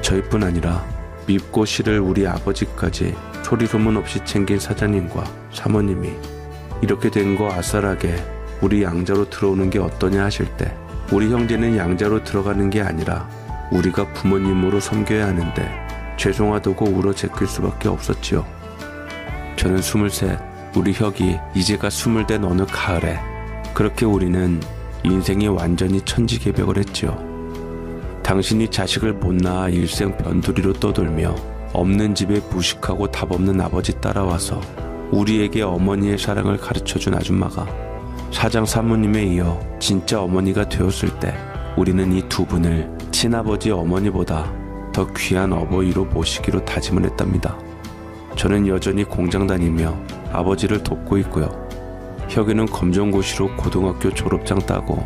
저희뿐 아니라 밉고 싫을 우리 아버지까지 소리소문 없이 챙긴 사장님과 사모님이 이렇게 된 거 아싸라게 우리 양자로 들어오는 게 어떠냐 하실 때 우리 형제는 양자로 들어가는 게 아니라 우리가 부모님으로 섬겨야 하는데 죄송하다고 울어 제낄 수밖에 없었지요. 저는 23, 우리 혁이 이제가 20 된 어느 가을에 그렇게 우리는 인생이 완전히 천지개벽을 했지요. 당신이 자식을 못 낳아 일생 변두리로 떠돌며 없는 집에 무식하고 답없는 아버지 따라와서 우리에게 어머니의 사랑을 가르쳐준 아줌마가 사장 사모님에 이어 진짜 어머니가 되었을 때 우리는 이 두 분을 친아버지 어머니보다 더 귀한 어버이로 모시기로 다짐을 했답니다. 저는 여전히 공장 다니며 아버지를 돕고 있고요. 혁이는 검정고시로 고등학교 졸업장 따고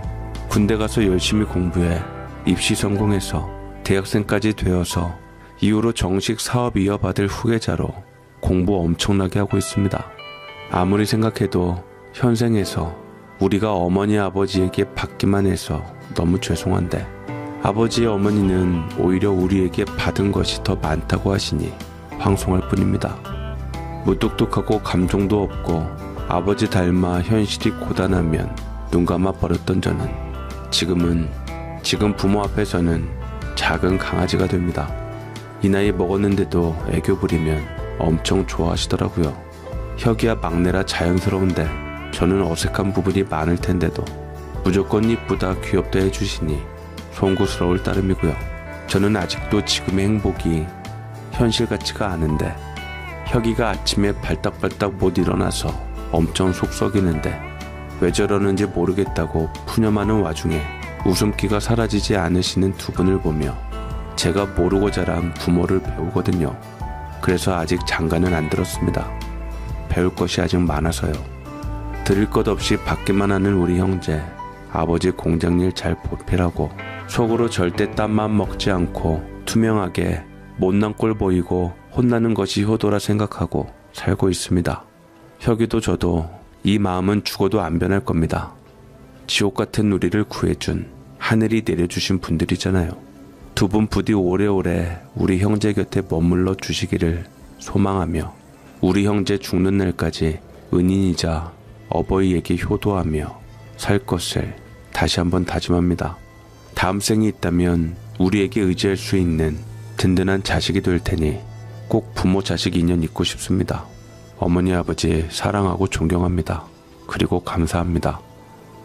군대 가서 열심히 공부해 입시 성공해서 대학생까지 되어서 이후로 정식 사업 이어받을 후계자로 공부 엄청나게 하고 있습니다. 아무리 생각해도 현생에서 우리가 어머니 아버지에게 받기만 해서 너무 죄송한데 아버지 어머니는 오히려 우리에게 받은 것이 더 많다고 하시니 황송할 뿐입니다. 무뚝뚝하고 감정도 없고 아버지 닮아 현실이 고단하면 눈 감아 버렸던 저는 지금 부모 앞에서는 작은 강아지가 됩니다. 이 나이 먹었는데도 애교 부리면 엄청 좋아하시더라고요. 혁이야 막내라 자연스러운데 저는 어색한 부분이 많을 텐데도 무조건 이쁘다 귀엽다 해주시니 송구스러울 따름이고요. 저는 아직도 지금의 행복이 현실 같지가 않은데 혁이가 아침에 발딱발딱 못 일어나서 엄청 속썩이는데 왜 저러는지 모르겠다고 푸념하는 와중에 웃음기가 사라지지 않으시는 두 분을 보며 제가 모르고 자란 부모를 배우거든요. 그래서 아직 장가는 안 들었습니다. 배울 것이 아직 많아서요. 드릴 것 없이 받기만 하는 우리 형제, 아버지 공장일 잘 보필하고 속으로 절대 땀만 먹지 않고 투명하게 못난 꼴 보이고 혼나는 것이 효도라 생각하고 살고 있습니다. 혁이도 저도 이 마음은 죽어도 안 변할 겁니다. 지옥 같은 우리를 구해준 하늘이 내려주신 분들이잖아요. 두 분 부디 오래오래 우리 형제 곁에 머물러 주시기를 소망하며 우리 형제 죽는 날까지 은인이자 어버이에게 효도하며 살 것을 다시 한번 다짐합니다. 다음 생이 있다면 우리에게 의지할 수 있는 든든한 자식이 될 테니 꼭 부모 자식 인연 있고 싶습니다. 어머니 아버지 사랑하고 존경합니다. 그리고 감사합니다.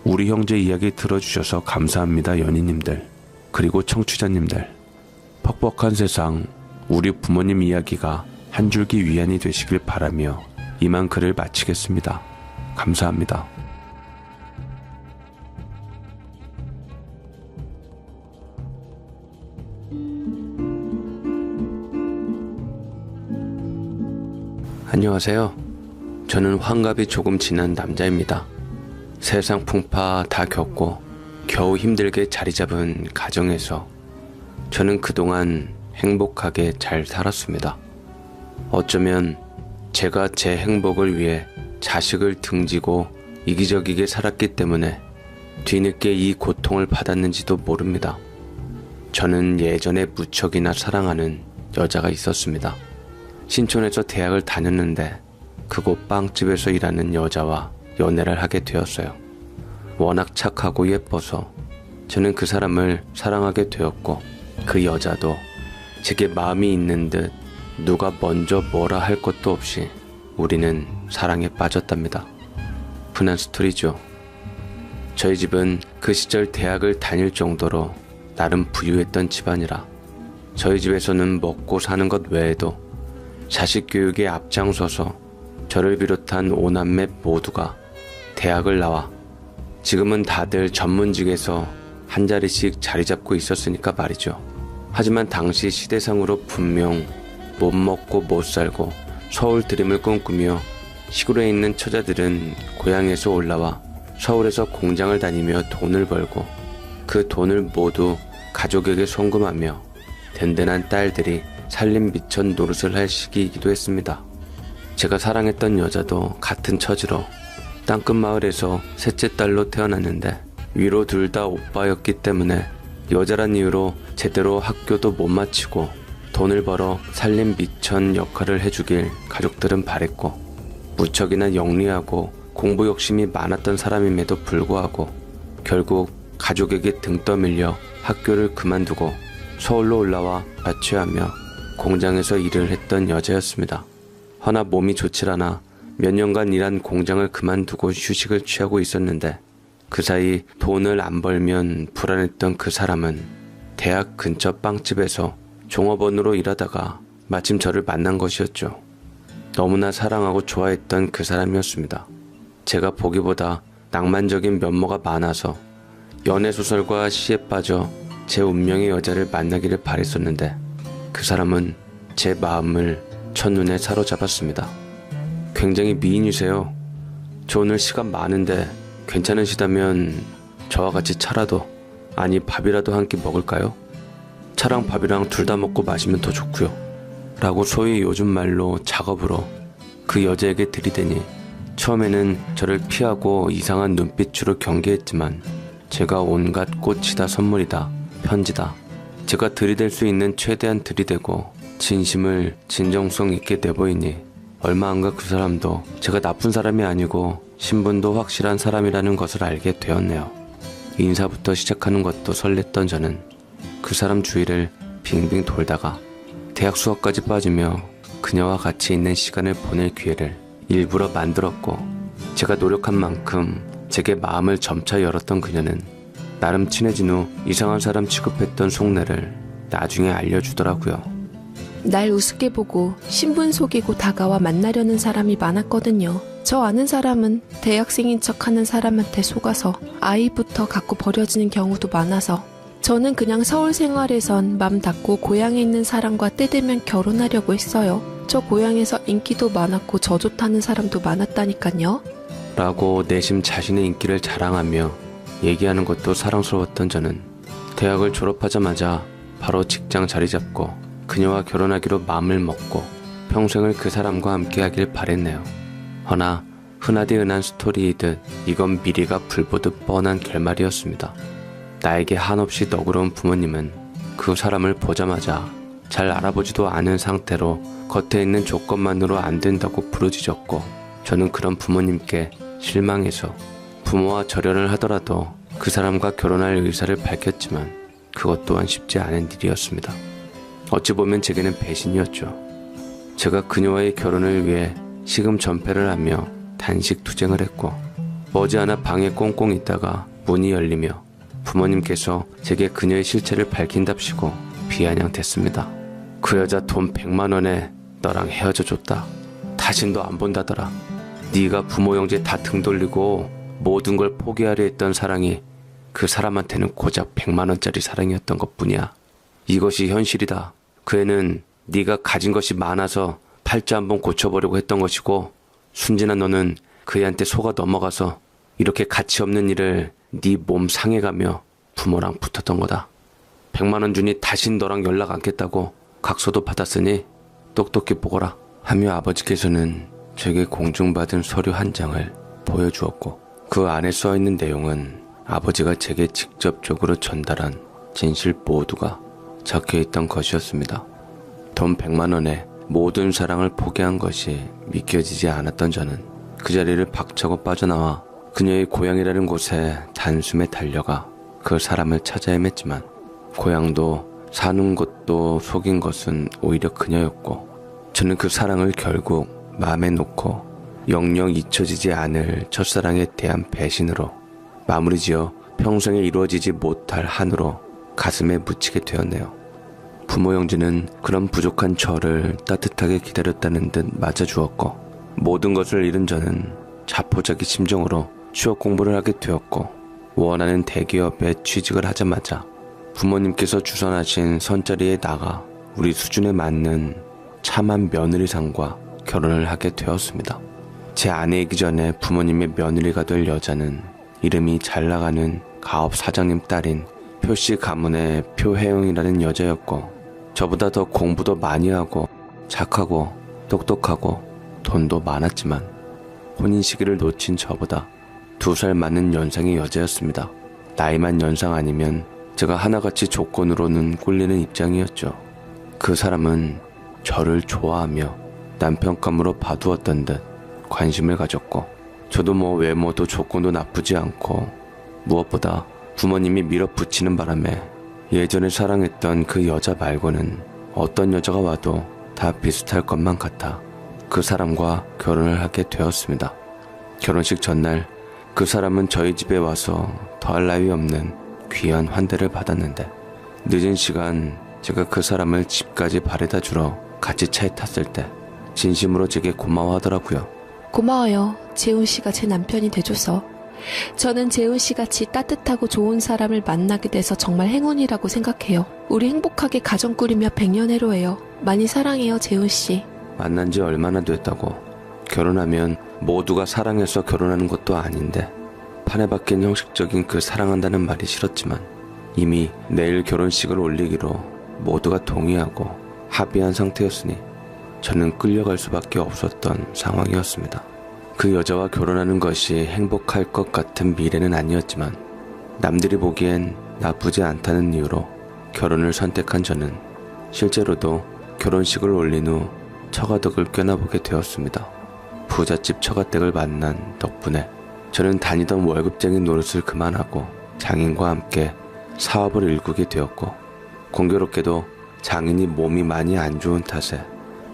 우리 형제 이야기 들어주셔서 감사합니다. 연인님들 그리고 청취자님들. 퍽퍽한 세상 우리 부모님 이야기가 한 줄기 위안이 되시길 바라며 이만 글을 마치겠습니다. 감사합니다. 안녕하세요. 저는 환갑이 조금 지난 남자입니다. 세상 풍파 다 겪고 겨우 힘들게 자리 잡은 가정에서 저는 그동안 행복하게 잘 살았습니다. 어쩌면 제가 제 행복을 위해 자식을 등지고 이기적이게 살았기 때문에 뒤늦게 이 고통을 받았는지도 모릅니다. 저는 예전에 무척이나 사랑하는 여자가 있었습니다. 신촌에서 대학을 다녔는데 그곳 빵집에서 일하는 여자와 연애를 하게 되었어요. 워낙 착하고 예뻐서 저는 그 사람을 사랑하게 되었고 그 여자도 제게 마음이 있는 듯 누가 먼저 뭐라 할 것도 없이 우리는 사랑에 빠졌답니다. 흔한 스토리죠. 저희 집은 그 시절 대학을 다닐 정도로 나름 부유했던 집안이라 저희 집에서는 먹고 사는 것 외에도 자식 교육에 앞장서서 저를 비롯한 5남매 모두가 대학을 나와 지금은 다들 전문직에서 한 자리씩 자리 잡고 있었으니까 말이죠. 하지만 당시 시대상으로 분명 못 먹고 못 살고 서울 드림을 꿈꾸며 시골에 있는 처자들은 고향에서 올라와 서울에서 공장을 다니며 돈을 벌고 그 돈을 모두 가족에게 송금하며 든든한 딸들이 살림 미천 노릇을 할 시기이기도 했습니다. 제가 사랑했던 여자도 같은 처지로 땅끝 마을에서 셋째 딸로 태어났는데 위로 둘 다 오빠였기 때문에 여자란 이유로 제대로 학교도 못 마치고 돈을 벌어 살림 미천 역할을 해주길 가족들은 바랬고 무척이나 영리하고 공부 욕심이 많았던 사람임에도 불구하고 결국 가족에게 등 떠밀려 학교를 그만두고 서울로 올라와 자취하며 공장에서 일을 했던 여자였습니다. 허나 몸이 좋질 않아 몇 년간 일한 공장을 그만두고 휴식을 취하고 있었는데 그 사이 돈을 안 벌면 불안했던 그 사람은 대학 근처 빵집에서 종업원으로 일하다가 마침 저를 만난 것이었죠. 너무나 사랑하고 좋아했던 그 사람이었습니다. 제가 보기보다 낭만적인 면모가 많아서 연애소설과 시에 빠져 제 운명의 여자를 만나기를 바랬었는데 그 사람은 제 마음을 첫눈에 사로잡았습니다. 굉장히 미인이세요. 저 오늘 시간 많은데 괜찮으시다면 저와 같이 차라도 아니 밥이라도 한 끼 먹을까요? 차랑 밥이랑 둘 다 먹고 마시면 더 좋고요. 라고 소위 요즘 말로 작업으로 그 여자에게 들이대니 처음에는 저를 피하고 이상한 눈빛으로 경계했지만 제가 온갖 꽃이다 선물이다 편지다 제가 들이댈 수 있는 최대한 들이대고 진심을 진정성 있게 내보이니 얼마 안 가 그 사람도 제가 나쁜 사람이 아니고 신분도 확실한 사람이라는 것을 알게 되었네요. 인사부터 시작하는 것도 설렜던 저는 그 사람 주위를 빙빙 돌다가 대학 수업까지 빠지며 그녀와 같이 있는 시간을 보낼 기회를 일부러 만들었고 제가 노력한 만큼 제게 마음을 점차 열었던 그녀는 나름 친해진 후 이상한 사람 취급했던 속내를 나중에 알려주더라고요. 날 우습게 보고 신분 속이고 다가와 만나려는 사람이 많았거든요. 저 아는 사람은 대학생인 척하는 사람한테 속아서 아이부터 갖고 버려지는 경우도 많아서 저는 그냥 서울 생활에선 맘 닫고 고향에 있는 사람과 때 되면 결혼하려고 했어요. 저 고향에서 인기도 많았고 저 좋다는 사람도 많았다니까요. 라고 내심 자신의 인기를 자랑하며 얘기하는 것도 사랑스러웠던 저는 대학을 졸업하자마자 바로 직장 자리 잡고 그녀와 결혼하기로 마음을 먹고 평생을 그 사람과 함께하길 바랬네요. 허나 흔하디 흔한 스토리이듯 이건 미리가 불보듯 뻔한 결말이었습니다. 나에게 한없이 너그러운 부모님은 그 사람을 보자마자 잘 알아보지도 않은 상태로 겉에 있는 조건만으로 안 된다고 부르짖었고 저는 그런 부모님께 실망해서 부모와 절연을 하더라도 그 사람과 결혼할 의사를 밝혔지만 그것 또한 쉽지 않은 일이었습니다. 어찌 보면 제게는 배신이었죠. 제가 그녀와의 결혼을 위해 시금 전폐를 하며 단식 투쟁을 했고 머지않아 방에 꽁꽁 있다가 문이 열리며 부모님께서 제게 그녀의 실체를 밝힌답시고 비아냥댔습니다. 그 여자 돈 100만 원에 너랑 헤어져 줬다. 다신 너 안 본다더라. 네가 부모 형제 다 등 돌리고 모든 걸 포기하려 했던 사랑이 그 사람한테는 고작 100만 원짜리 사랑이었던 것뿐이야. 이것이 현실이다. 그 애는 네가 가진 것이 많아서 팔자 한번 고쳐보려고 했던 것이고 순진한 너는 그 애한테 속아 넘어가서 이렇게 가치 없는 일을 네 몸 상해가며 부모랑 붙었던 거다. 100만 원 주니 다신 너랑 연락 않겠다고 각서도 받았으니 똑똑히 보거라 하며 아버지께서는 제게 공증받은 서류 한 장을 보여주었고 그 안에 써있는 내용은 아버지가 제게 직접적으로 전달한 진실 모두가 적혀있던 것이었습니다. 돈 100만 원에 모든 사랑을 포기한 것이 믿겨지지 않았던 저는 그 자리를 박차고 빠져나와 그녀의 고향이라는 곳에 단숨에 달려가 그 사람을 찾아 헤맸지만 고향도 사는 곳도 속인 것은 오히려 그녀였고 저는 그 사랑을 결국 마음에 놓고 영영 잊혀지지 않을 첫사랑에 대한 배신으로 마무리지어 평생에 이루어지지 못할 한으로 가슴에 묻히게 되었네요. 부모 형제는 그런 부족한 저를 따뜻하게 기다렸다는 듯 맞아주었고 모든 것을 잃은 저는 자포자기 심정으로 취업 공부를 하게 되었고 원하는 대기업에 취직을 하자마자 부모님께서 주선하신 선자리에 나가 우리 수준에 맞는 참한 며느리상과 결혼을 하게 되었습니다. 제 아내이기 전에 부모님의 며느리가 될 여자는 이름이 잘 나가는 가업 사장님 딸인 표씨 가문의 표혜영이라는 여자였고 저보다 더 공부도 많이 하고 착하고 똑똑하고 돈도 많았지만 혼인 시기를 놓친 저보다 2살 많은 연상의 여자였습니다. 나이만 연상 아니면 제가 하나같이 조건으로는 꿀리는 입장이었죠. 그 사람은 저를 좋아하며 남편감으로 봐두었던 듯 관심을 가졌고 저도 외모도 조건도 나쁘지 않고 무엇보다 부모님이 밀어붙이는 바람에 예전에 사랑했던 그 여자 말고는 어떤 여자가 와도 다 비슷할 것만 같아 그 사람과 결혼을 하게 되었습니다. 결혼식 전날 그 사람은 저희 집에 와서 더할 나위 없는 귀한 환대를 받았는데 늦은 시간 제가 그 사람을 집까지 바래다 주러 같이 차에 탔을 때 진심으로 제게 고마워하더라고요. 고마워요. 재훈 씨가 제 남편이 돼줘서. 저는 재훈 씨 같이 따뜻하고 좋은 사람을 만나게 돼서 정말 행운이라고 생각해요. 우리 행복하게 가정 꾸리며 100년해로해요. 많이 사랑해요, 재훈 씨. 만난 지 얼마나 됐다고. 결혼하면 모두가 사랑해서 결혼하는 것도 아닌데 판에 박힌 형식적인 그 사랑한다는 말이 싫었지만 이미 내일 결혼식을 올리기로 모두가 동의하고 합의한 상태였으니 저는 끌려갈 수밖에 없었던 상황이었습니다. 그 여자와 결혼하는 것이 행복할 것 같은 미래는 아니었지만 남들이 보기엔 나쁘지 않다는 이유로 결혼을 선택한 저는 실제로도 결혼식을 올린 후 처가댁을 껴나보게 되었습니다. 부잣집 처가댁을 만난 덕분에 저는 다니던 월급쟁이 노릇을 그만하고 장인과 함께 사업을 일구게 되었고, 공교롭게도 장인이 몸이 많이 안 좋은 탓에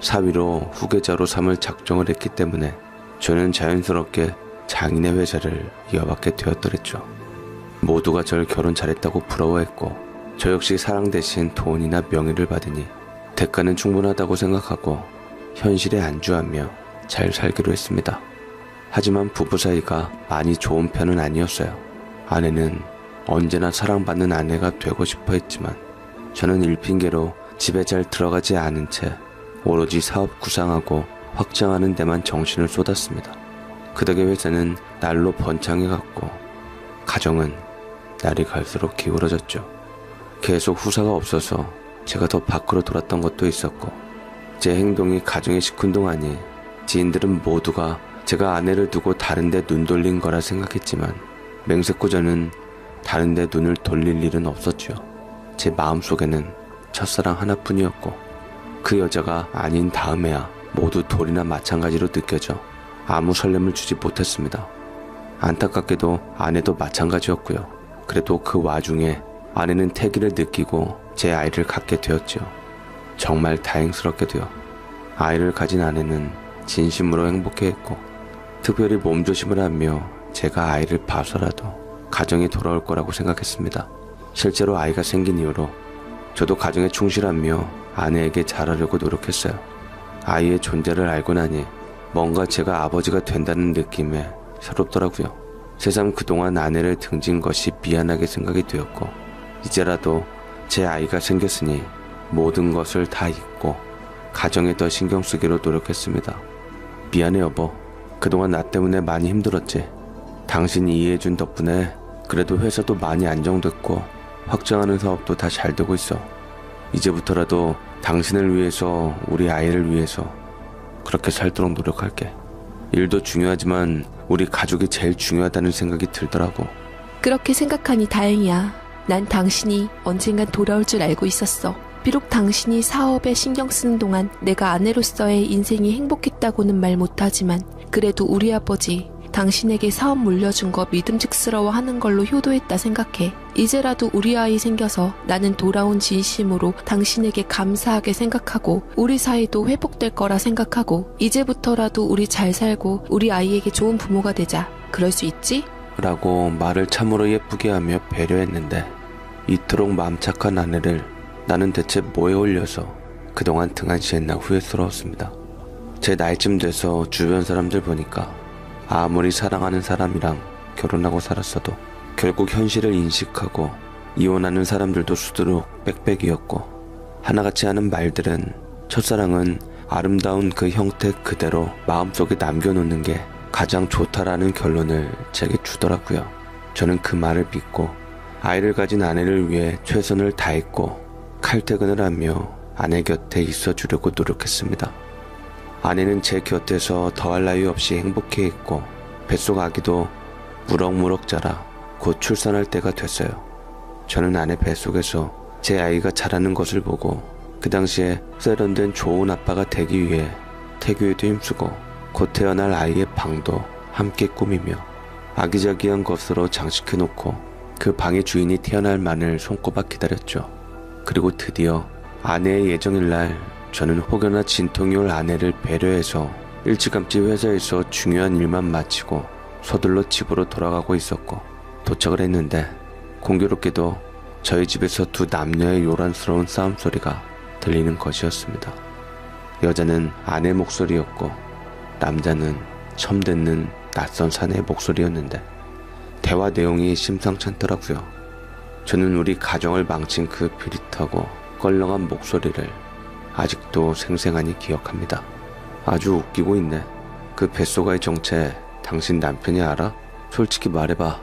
사위로 후계자로 삼을 작정을 했기 때문에 저는 자연스럽게 장인의 회사를 이어받게 되었더랬죠. 모두가 절 결혼 잘했다고 부러워했고 저 역시 사랑 대신 돈이나 명예를 받으니 대가는 충분하다고 생각하고 현실에 안주하며 잘 살기로 했습니다. 하지만 부부 사이가 많이 좋은 편은 아니었어요. 아내는 언제나 사랑받는 아내가 되고 싶어 했지만 저는 일핑계로 집에 잘 들어가지 않은 채 오로지 사업 구상하고 확장하는 데만 정신을 쏟았습니다. 그 덕에 회사는 날로 번창해갔고 가정은 날이 갈수록 기울어졌죠. 계속 후사가 없어서 제가 더 밖으로 돌았던 것도 있었고, 제 행동이 가정에 시큰둥하니 지인들은 모두가 제가 아내를 두고 다른 데 눈 돌린 거라 생각했지만 맹세코 저는 다른 데 눈을 돌릴 일은 없었죠. 제 마음속에는 첫사랑 하나뿐이었고 그 여자가 아닌 다음에야 모두 돌이나 마찬가지로 느껴져 아무 설렘을 주지 못했습니다. 안타깝게도 아내도 마찬가지였고요. 그래도 그 와중에 아내는 태기를 느끼고 제 아이를 갖게 되었죠. 정말 다행스럽게도요. 아이를 가진 아내는 진심으로 행복해했고 특별히 몸조심을 하며 제가 아이를 봐서라도 가정에 돌아올 거라고 생각했습니다. 실제로 아이가 생긴 이후로 저도 가정에 충실하며 아내에게 잘하려고 노력했어요. 아이의 존재를 알고 나니 뭔가 제가 아버지가 된다는 느낌에 새롭더라고요. 새삼 그동안 아내를 등진 것이 미안하게 생각이 되었고 이제라도 제 아이가 생겼으니 모든 것을 다 잊고 가정에 더 신경 쓰기로 노력했습니다. 미안해 여보. 그동안 나 때문에 많이 힘들었지. 당신이 이해해준 덕분에 그래도 회사도 많이 안정됐고 확장하는 사업도 다 잘 되고 있어. 이제부터라도 당신을 위해서 우리 아이를 위해서 그렇게 살도록 노력할게. 일도 중요하지만 우리 가족이 제일 중요하다는 생각이 들더라고. 그렇게 생각하니 다행이야. 난 당신이 언젠간 돌아올 줄 알고 있었어. 비록 당신이 사업에 신경 쓰는 동안 내가 아내로서의 인생이 행복했다고는 말 못하지만 그래도 우리 아버지 당신에게 사업 물려준 거 믿음직스러워 하는 걸로 효도했다 생각해. 이제라도 우리 아이 생겨서 나는 돌아온 진심으로 당신에게 감사하게 생각하고 우리 사이도 회복될 거라 생각하고 이제부터라도 우리 잘 살고 우리 아이에게 좋은 부모가 되자. 그럴 수 있지? 라고 말을 참으로 예쁘게 하며 배려했는데 이토록 마음 착한 아내를 나는 대체 뭐에 올려서 그동안 등한시했나 후회스러웠습니다. 제 나이쯤 돼서 주변 사람들 보니까 아무리 사랑하는 사람이랑 결혼하고 살았어도 결국 현실을 인식하고 이혼하는 사람들도 수두룩 빽빽이었고 하나같이 하는 말들은 첫사랑은 아름다운 그 형태 그대로 마음속에 남겨놓는 게 가장 좋다라는 결론을 제게 주더라고요. 저는 그 말을 믿고 아이를 가진 아내를 위해 최선을 다했고 칼퇴근을 하며 아내 곁에 있어주려고 노력했습니다. 아내는 제 곁에서 더할 나위 없이 행복해했고 뱃속 아기도 무럭무럭 자라 곧 출산할 때가 됐어요. 저는 아내 뱃속에서 제 아이가 자라는 것을 보고 그 당시에 세련된 좋은 아빠가 되기 위해 태교에도 힘쓰고 곧 태어날 아이의 방도 함께 꾸미며 아기자기한 것으로 장식해놓고 그 방의 주인이 태어날 만을 손꼽아 기다렸죠. 그리고 드디어 아내의 예정일날 저는 혹여나 진통이 올 아내를 배려해서 일찌감치 회사에서 중요한 일만 마치고 서둘러 집으로 돌아가고 있었고 도착을 했는데 공교롭게도 저희 집에서 두 남녀의 요란스러운 싸움 소리가 들리는 것이었습니다. 여자는 아내 목소리였고 남자는 처음 듣는 낯선 사내의 목소리였는데 대화 내용이 심상찮더라고요. 저는 우리 가정을 망친 그 비릿하고 껄렁한 목소리를 아직도 생생하니 기억합니다. 아주 웃기고 있네. 그 뱃속아이 정체 당신 남편이 알아? 솔직히 말해봐.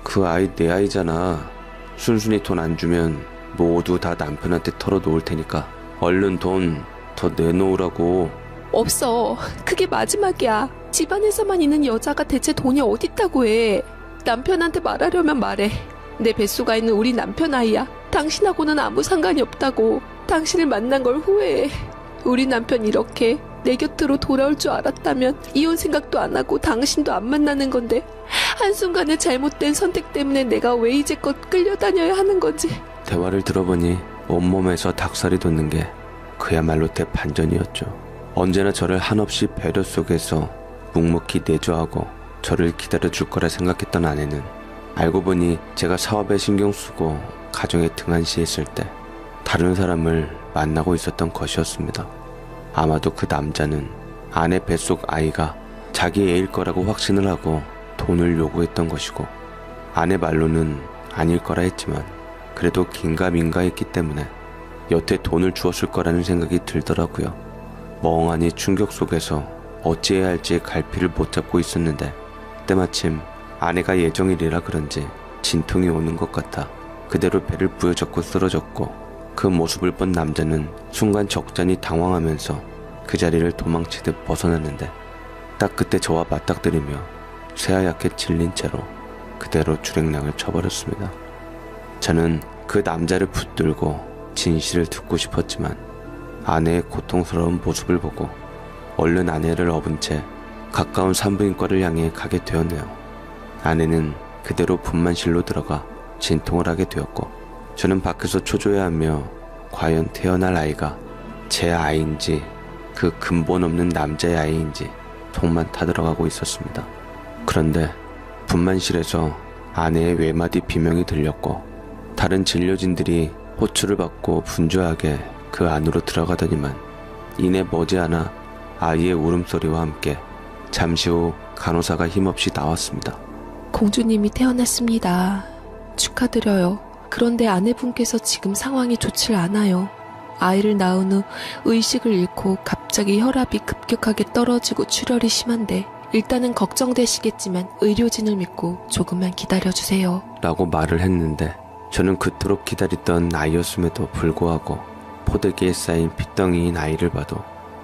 그 아이 내 아이잖아. 순순히 돈 안 주면 모두 다 남편한테 털어놓을 테니까 얼른 돈 더 내놓으라고. 없어. 그게 마지막이야. 집안에서만 있는 여자가 대체 돈이 어딨다고 해. 남편한테 말하려면 말해. 내 뱃속에 있는 우리 남편 아이야. 당신하고는 아무 상관이 없다고. 당신을 만난 걸 후회해. 우리 남편 이렇게 내 곁으로 돌아올 줄 알았다면 이혼 생각도 안 하고 당신도 안 만나는 건데 한순간의 잘못된 선택 때문에 내가 왜 이제껏 끌려다녀야 하는 건지. 대화를 들어보니 온몸에서 닭살이 돋는 게 그야말로 대반전이었죠. 언제나 저를 한없이 배려 속에서 묵묵히 내조하고 저를 기다려줄 거라 생각했던 아내는 알고 보니 제가 사업에 신경 쓰고 가정에 등한시했을 때 다른 사람을 만나고 있었던 것이었습니다. 아마도 그 남자는 아내 뱃속 아이가 자기 애일 거라고 확신을 하고 돈을 요구했던 것이고, 아내 말로는 아닐 거라 했지만 그래도 긴가민가했기 때문에 여태 돈을 주었을 거라는 생각이 들더라고요. 멍하니 충격 속에서 어찌해야 할지 갈피를 못 잡고 있었는데 때마침 아내가 예정일이라 그런지 진통이 오는 것 같아 그대로 배를 부여잡고 쓰러졌고, 그 모습을 본 남자는 순간 적잖이 당황하면서 그 자리를 도망치듯 벗어났는데 딱 그때 저와 맞닥뜨리며 새하얗게 질린 채로 그대로 주랭랑을 쳐버렸습니다. 저는 그 남자를 붙들고 진실을 듣고 싶었지만 아내의 고통스러운 모습을 보고 얼른 아내를 업은 채 가까운 산부인과를 향해 가게 되었네요. 아내는 그대로 분만실로 들어가 진통을 하게 되었고, 저는 밖에서 초조해하며 과연 태어날 아이가 제 아이인지 그 근본 없는 남자의 아이인지 속만 타들어가고 있었습니다. 그런데 분만실에서 아내의 외마디 비명이 들렸고 다른 진료진들이 호출을 받고 분주하게 그 안으로 들어가더니만 이내 머지않아 아이의 울음소리와 함께 잠시 후 간호사가 힘없이 나왔습니다. 공주님이 태어났습니다. 축하드려요. 그런데 아내분께서 지금 상황이 좋질 않아요. 아이를 낳은 후 의식을 잃고 갑자기 혈압이 급격하게 떨어지고 출혈이 심한데 일단은 걱정되시겠지만 의료진을 믿고 조금만 기다려주세요. 라고 말을 했는데 저는 그토록 기다리던 아이였음에도 불구하고 포대기에 쌓인 핏덩이인 아이를 봐도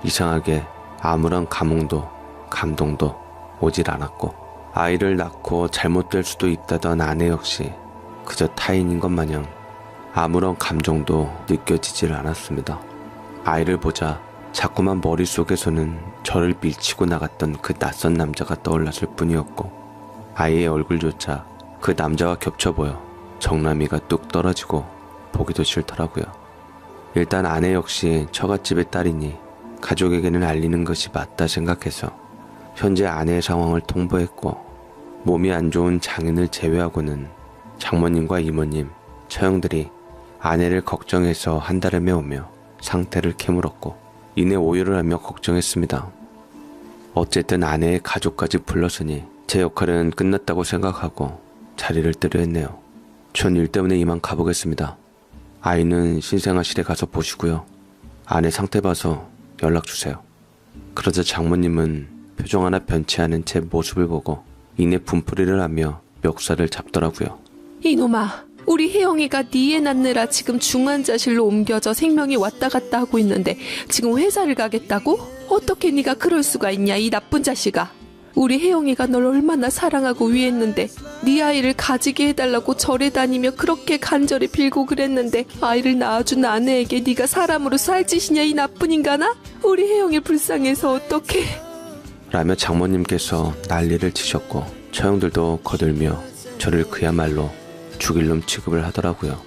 이상하게 아무런 감흥도 감동도 오질 않았고, 아이를 낳고 잘못될 수도 있다던 아내 역시 그저 타인인 것 마냥 아무런 감정도 느껴지질 않았습니다. 아이를 보자 자꾸만 머릿속에서는 저를 밀치고 나갔던 그 낯선 남자가 떠올랐을 뿐이었고, 아이의 얼굴조차 그 남자와 겹쳐 보여 정남이가 뚝 떨어지고 보기도 싫더라고요. 일단 아내 역시 처갓집의 딸이니 가족에게는 알리는 것이 맞다 생각해서 현재 아내의 상황을 통보했고, 몸이 안 좋은 장인을 제외하고는 장모님과 이모님, 처형들이 아내를 걱정해서 한달을 메우며 상태를 캐물었고 이내 오열을 하며 걱정했습니다. 어쨌든 아내의 가족까지 불렀으니 제 역할은 끝났다고 생각하고 자리를 뜨려 했네요. 전 일 때문에 이만 가보겠습니다. 아이는 신생아실에 가서 보시고요. 아내 상태 봐서 연락 주세요. 그러자 장모님은 표정 하나 변치 않은 제 모습을 보고 이내 분풀이를 하며 멱살을 잡더라고요. 이놈아, 우리 혜영이가 네 애 낳느라 지금 중환자실로 옮겨져 생명이 왔다 갔다 하고 있는데 지금 회사를 가겠다고? 어떻게 네가 그럴 수가 있냐, 이 나쁜 자식아. 우리 혜영이가 널 얼마나 사랑하고 위했는데 네 아이를 가지게 해달라고 절에 다니며 그렇게 간절히 빌고 그랬는데 아이를 낳아준 아내에게 네가 사람으로 살 짓이냐, 이 나쁜 인간아? 우리 혜영이 불쌍해서 어떡해. 라며 장모님께서 난리를 치셨고 처형들도 거들며 저를 그야말로 죽일 놈 취급을 하더라고요.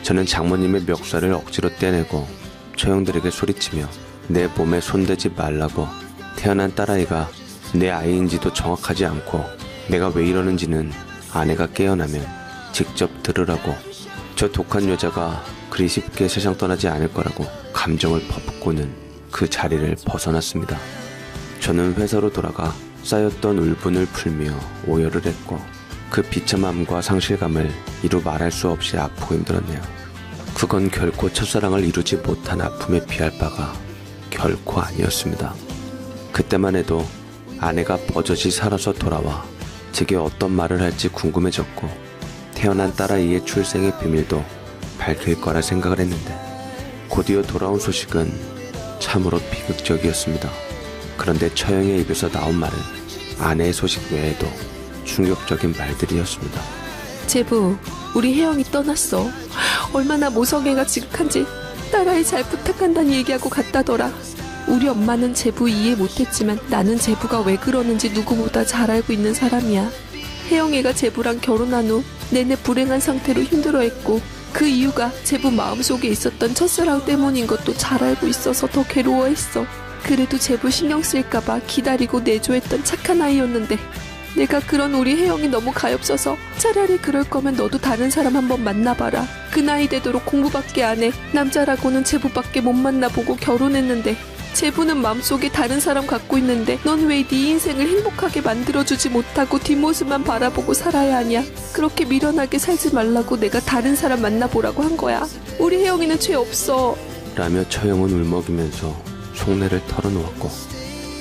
저는 장모님의 멱살을 억지로 떼내고 처형들에게 소리치며 내 몸에 손대지 말라고, 태어난 딸아이가 내 아이인지도 정확하지 않고 내가 왜 이러는지는 아내가 깨어나면 직접 들으라고, 저 독한 여자가 그리 쉽게 세상 떠나지 않을 거라고 감정을 퍼붓고는 그 자리를 벗어났습니다. 저는 회사로 돌아가 쌓였던 울분을 풀며 오열을 했고 그 비참함과 상실감을 이루 말할 수 없이 아프고 힘들었네요. 그건 결코 첫사랑을 이루지 못한 아픔에 비할 바가 결코 아니었습니다. 그때만 해도 아내가 버젓이 살아서 돌아와 제게 어떤 말을 할지 궁금해졌고 태어난 딸아이의 출생의 비밀도 밝힐 거라 생각을 했는데 곧이어 돌아온 소식은 참으로 비극적이었습니다. 그런데 처형의 입에서 나온 말은 아내의 소식 외에도 충격적인 말들이었습니다. 제부, 우리 혜영이 떠났어. 얼마나 모성애가 지극한지 딸아이 잘 부탁한다는 얘기하고 갔다더라. 우리 엄마는 제부 이해 못했지만 나는 제부가 왜 그러는지 누구보다 잘 알고 있는 사람이야. 혜영이가 제부랑 결혼한 후 내내 불행한 상태로 힘들어했고 그 이유가 제부 마음속에 있었던 첫사랑 때문인 것도 잘 알고 있어서 더 괴로워했어. 그래도 제부 신경 쓸까봐 기다리고 내조했던 착한 아이였는데 내가 그런 우리 혜영이 너무 가엾어서 차라리 그럴 거면 너도 다른 사람 한번 만나봐라. 그 나이 되도록 공부밖에 안 해. 남자라고는 제부밖에 못 만나보고 결혼했는데 제부는 마음속에 다른 사람 갖고 있는데 넌 왜 네 인생을 행복하게 만들어주지 못하고 뒷모습만 바라보고 살아야 하냐. 그렇게 미련하게 살지 말라고 내가 다른 사람 만나보라고 한 거야. 우리 혜영이는 죄 없어. 라며 처형은 울먹이면서 속내를 털어놓았고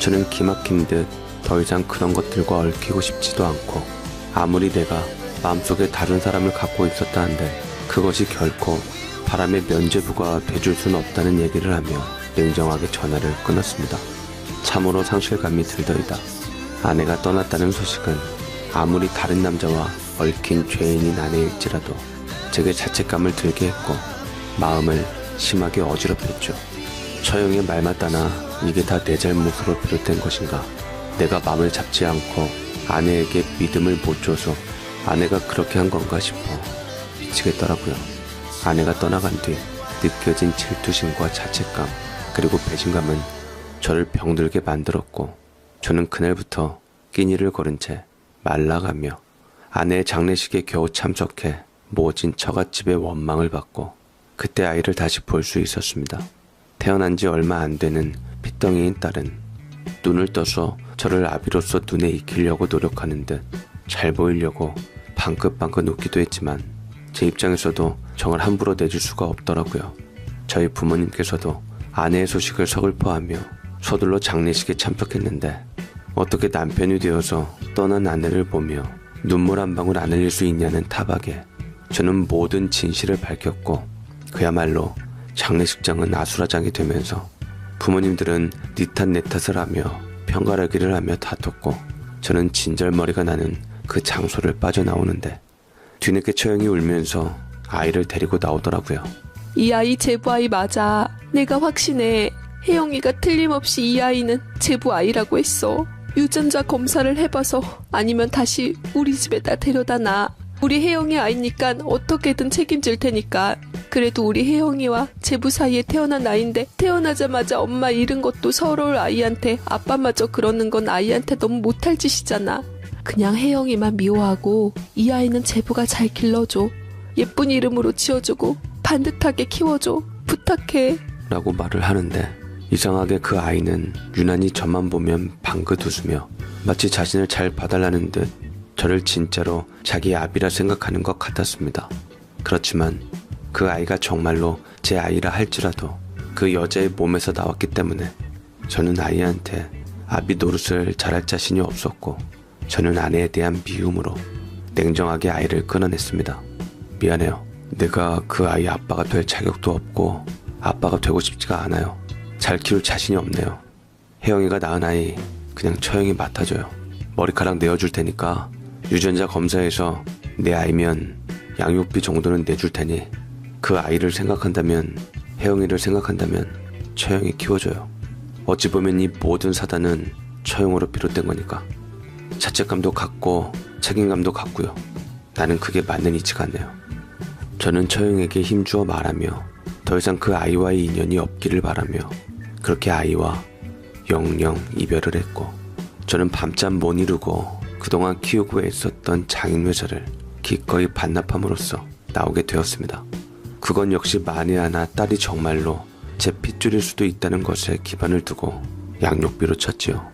저는 기막힌 듯 더 이상 그런 것들과 얽히고 싶지도 않고 아무리 내가 마음속에 다른 사람을 갖고 있었다 한들 그것이 결코 바람의 면죄부가 돼줄 수는 없다는 얘기를 하며 냉정하게 전화를 끊었습니다. 참으로 상실감이 들더이다. 아내가 떠났다는 소식은 아무리 다른 남자와 얽힌 죄인인 아내일지라도 제게 자책감을 들게 했고 마음을 심하게 어지럽혔죠. 처형의 말 맞다나 이게 다 내 잘못으로 비롯된 것인가. 내가 마음을 잡지 않고 아내에게 믿음을 못 줘서 아내가 그렇게 한 건가 싶어 미치겠더라고요. 아내가 떠나간 뒤 느껴진 질투심과 자책감 그리고 배신감은 저를 병들게 만들었고 저는 그날부터 끼니를 거른 채 말라가며 아내의 장례식에 겨우 참석해 모진 처갓집의 원망을 받고 그때 아이를 다시 볼 수 있었습니다. 태어난 지 얼마 안 되는 핏덩이인 딸은 눈을 떠서 저를 아비로서 눈에 익히려고 노력하는 듯 잘 보이려고 방긋방긋 웃기도 했지만 제 입장에서도 정을 함부로 내줄 수가 없더라고요. 저희 부모님께서도 아내의 소식을 서글퍼하며 서둘러 장례식에 참석했는데 어떻게 남편이 되어서 떠난 아내를 보며 눈물 한 방울 안 흘릴 수 있냐는 타박에 저는 모든 진실을 밝혔고 그야말로 장례식장은 아수라장이 되면서 부모님들은 네 탓 내 탓을 하며 편가르기를 하며 다퉜고 저는 진절머리가 나는 그 장소를 빠져나오는데 뒤늦게 처형이 울면서 아이를 데리고 나오더라고요. 이 아이 제부 아이 맞아. 내가 확신해. 혜영이가 틀림없이 이 아이는 제부 아이라고 했어. 유전자 검사를 해봐서 아니면 다시 우리 집에다 데려다 놔. 우리 혜영이 아이니까 어떻게든 책임질 테니까. 그래도 우리 혜영이와 제부 사이에 태어난 아이인데 태어나자마자 엄마 잃은 것도 서러울 아이한테 아빠마저 그러는 건 아이한테 너무 못할 짓이잖아. 그냥 혜영이만 미워하고 이 아이는 제부가 잘 길러줘. 예쁜 이름으로 지어주고 반듯하게 키워줘. 부탁해. 라고 말을 하는데 이상하게 그 아이는 유난히 저만 보면 방긋 웃으며 마치 자신을 잘 봐달라는 듯 저를 진짜로 자기 아비라 생각하는 것 같았습니다. 그렇지만 그 아이가 정말로 제 아이라 할지라도 그 여자의 몸에서 나왔기 때문에 저는 아이한테 아비 노릇을 잘할 자신이 없었고 저는 아내에 대한 미움으로 냉정하게 아이를 끊어냈습니다. 미안해요. 내가 그 아이 아빠가 될 자격도 없고 아빠가 되고 싶지가 않아요. 잘 키울 자신이 없네요. 혜영이가 낳은 아이 그냥 처형이 맡아줘요. 머리카락 내어줄 테니까 유전자 검사에서 내 아이면 양육비 정도는 내줄 테니 그 아이를 생각한다면 혜영이를 생각한다면 처형이 키워줘요. 어찌 보면 이 모든 사단은 처형으로 비롯된 거니까. 자책감도 갖고 책임감도 갖고요. 나는 그게 맞는 이치가 않네요. 저는 처형에게 힘주어 말하며 더 이상 그 아이와의 인연이 없기를 바라며 그렇게 아이와 영영 이별을 했고 저는 밤잠 못 이루고 그동안 키우고 애썼던 장인외자를 기꺼이 반납함으로써 나오게 되었습니다. 그건 역시 만에 하나 딸이 정말로 제 핏줄일 수도 있다는 것에 기반을 두고 양육비로 쳤지요.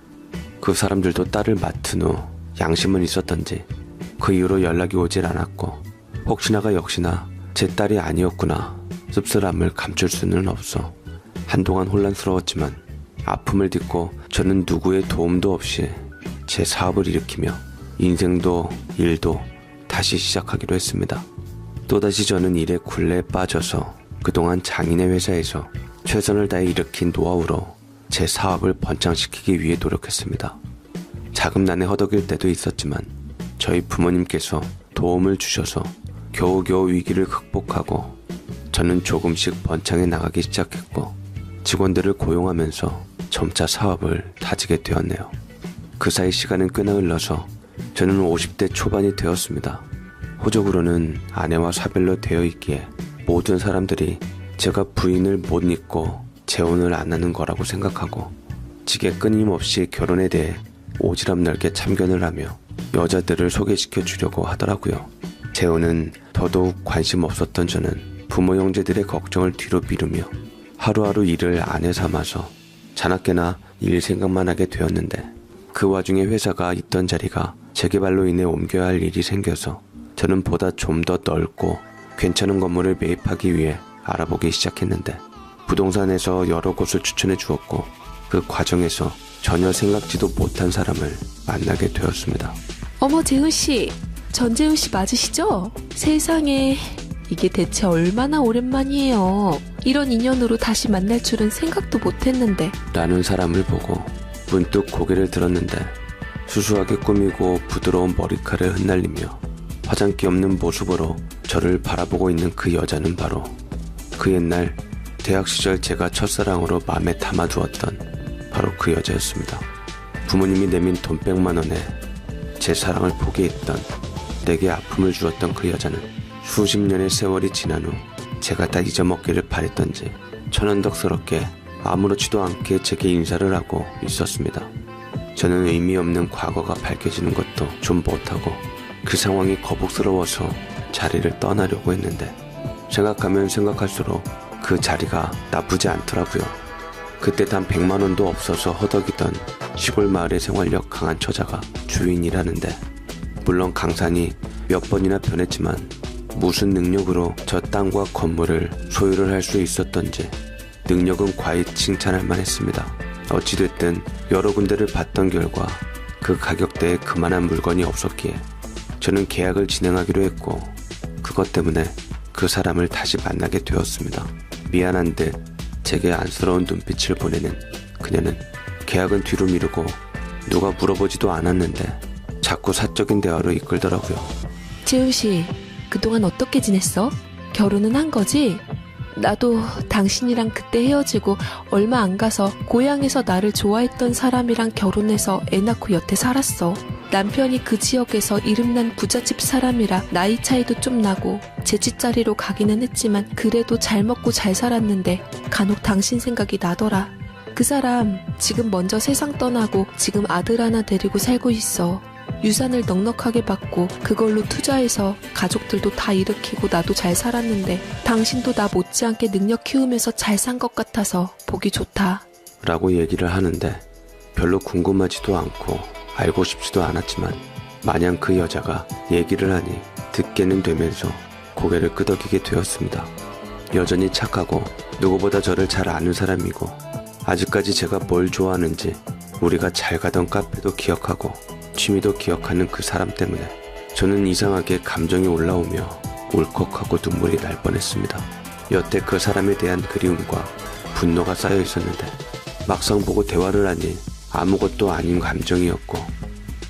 그 사람들도 딸을 맡은 후 양심은 있었던지 그 이후로 연락이 오질 않았고 혹시나가 역시나 제 딸이 아니었구나 씁쓸함을 감출 수는 없어 한동안 혼란스러웠지만 아픔을 딛고 저는 누구의 도움도 없이 제 사업을 일으키며 인생도 일도 다시 시작하기로 했습니다. 또다시 저는 일의 굴레에 빠져서 그동안 장인의 회사에서 최선을 다해 일으킨 노하우로 제 사업을 번창시키기 위해 노력했습니다. 자금난에 허덕일 때도 있었지만 저희 부모님께서 도움을 주셔서 겨우겨우 위기를 극복하고 저는 조금씩 번창해 나가기 시작했고 직원들을 고용하면서 점차 사업을 다지게 되었네요. 그 사이 시간은 꽤나 흘러서 저는 50대 초반이 되었습니다. 호적으로는 아내와 사별로 되어 있기에 모든 사람들이 제가 부인을 못 잊고 재혼을 안 하는 거라고 생각하고 지게 끊임없이 결혼에 대해 오지랖 넓게 참견을 하며 여자들을 소개시켜 주려고 하더라고요. 재혼은 더더욱 관심 없었던 저는 부모 형제들의 걱정을 뒤로 미루며 하루하루 일을 아내 삼아서 자나깨나 일 생각만 하게 되었는데 그 와중에 회사가 있던 자리가 재개발로 인해 옮겨야 할 일이 생겨서 저는 보다 좀 더 넓고 괜찮은 건물을 매입하기 위해 알아보기 시작했는데 부동산에서 여러 곳을 추천해 주었고 그 과정에서 전혀 생각지도 못한 사람을 만나게 되었습니다. 어머, 재훈씨. 전재훈씨 맞으시죠? 세상에, 이게 대체 얼마나 오랜만이에요. 이런 인연으로 다시 만날 줄은 생각도 못했는데. 라는 사람을 보고 문득 고개를 들었는데 수수하게 꾸미고 부드러운 머리카락을 흩날리며 화장기 없는 모습으로 저를 바라보고 있는 그 여자는 바로 그 옛날 대학 시절 제가 첫사랑으로 마음에 담아두었던 바로 그 여자였습니다. 부모님이 내민 돈 100만 원에 제 사랑을 포기했던, 내게 아픔을 주었던 그 여자는 수십 년의 세월이 지난 후 제가 다 잊어먹기를 바랬던지 천연덕스럽게 아무렇지도 않게 제게 인사를 하고 있었습니다. 저는 의미 없는 과거가 밝혀지는 것도 좀 못하고 그 상황이 거북스러워서 자리를 떠나려고 했는데 생각하면 생각할수록 그 자리가 나쁘지 않더라고요. 그때 단 100만 원도 없어서 허덕이던 시골 마을의 생활력 강한 처자가 주인이라는데 물론 강산이 몇 번이나 변했지만 무슨 능력으로 저 땅과 건물을 소유를 할 수 있었던지 능력은 과히 칭찬할 만했습니다. 어찌됐든 여러 군데를 봤던 결과 그 가격대에 그만한 물건이 없었기에 저는 계약을 진행하기로 했고 그것 때문에 그 사람을 다시 만나게 되었습니다. 미안한 듯 제게 안쓰러운 눈빛을 보내는 그녀는 계약은 뒤로 미루고 누가 물어보지도 않았는데 자꾸 사적인 대화로 이끌더라고요. 재훈씨, 그동안 어떻게 지냈어? 결혼은 한 거지? 나도 당신이랑 그때 헤어지고 얼마 안 가서 고향에서 나를 좋아했던 사람이랑 결혼해서 애 낳고 여태 살았어. 남편이 그 지역에서 이름난 부잣집 사람이라 나이 차이도 좀 나고 제 집자리로 가기는 했지만 그래도 잘 먹고 잘 살았는데 간혹 당신 생각이 나더라. 그 사람 지금 먼저 세상 떠나고 지금 아들 하나 데리고 살고 있어. 유산을 넉넉하게 받고 그걸로 투자해서 가족들도 다 일으키고 나도 잘 살았는데 당신도 나 못지않게 능력 키우면서 잘 산 것 같아서 보기 좋다. 라고 얘기를 하는데 별로 궁금하지도 않고 알고 싶지도 않았지만 마냥 그 여자가 얘기를 하니 듣게는 되면서 고개를 끄덕이게 되었습니다. 여전히 착하고 누구보다 저를 잘 아는 사람이고 아직까지 제가 뭘 좋아하는지 우리가 잘 가던 카페도 기억하고 취미도 기억하는 그 사람 때문에 저는 이상하게 감정이 올라오며 울컥하고 눈물이 날 뻔했습니다. 여태 그 사람에 대한 그리움과 분노가 쌓여 있었는데 막상 보고 대화를 하니 아무것도 아닌 감정이었고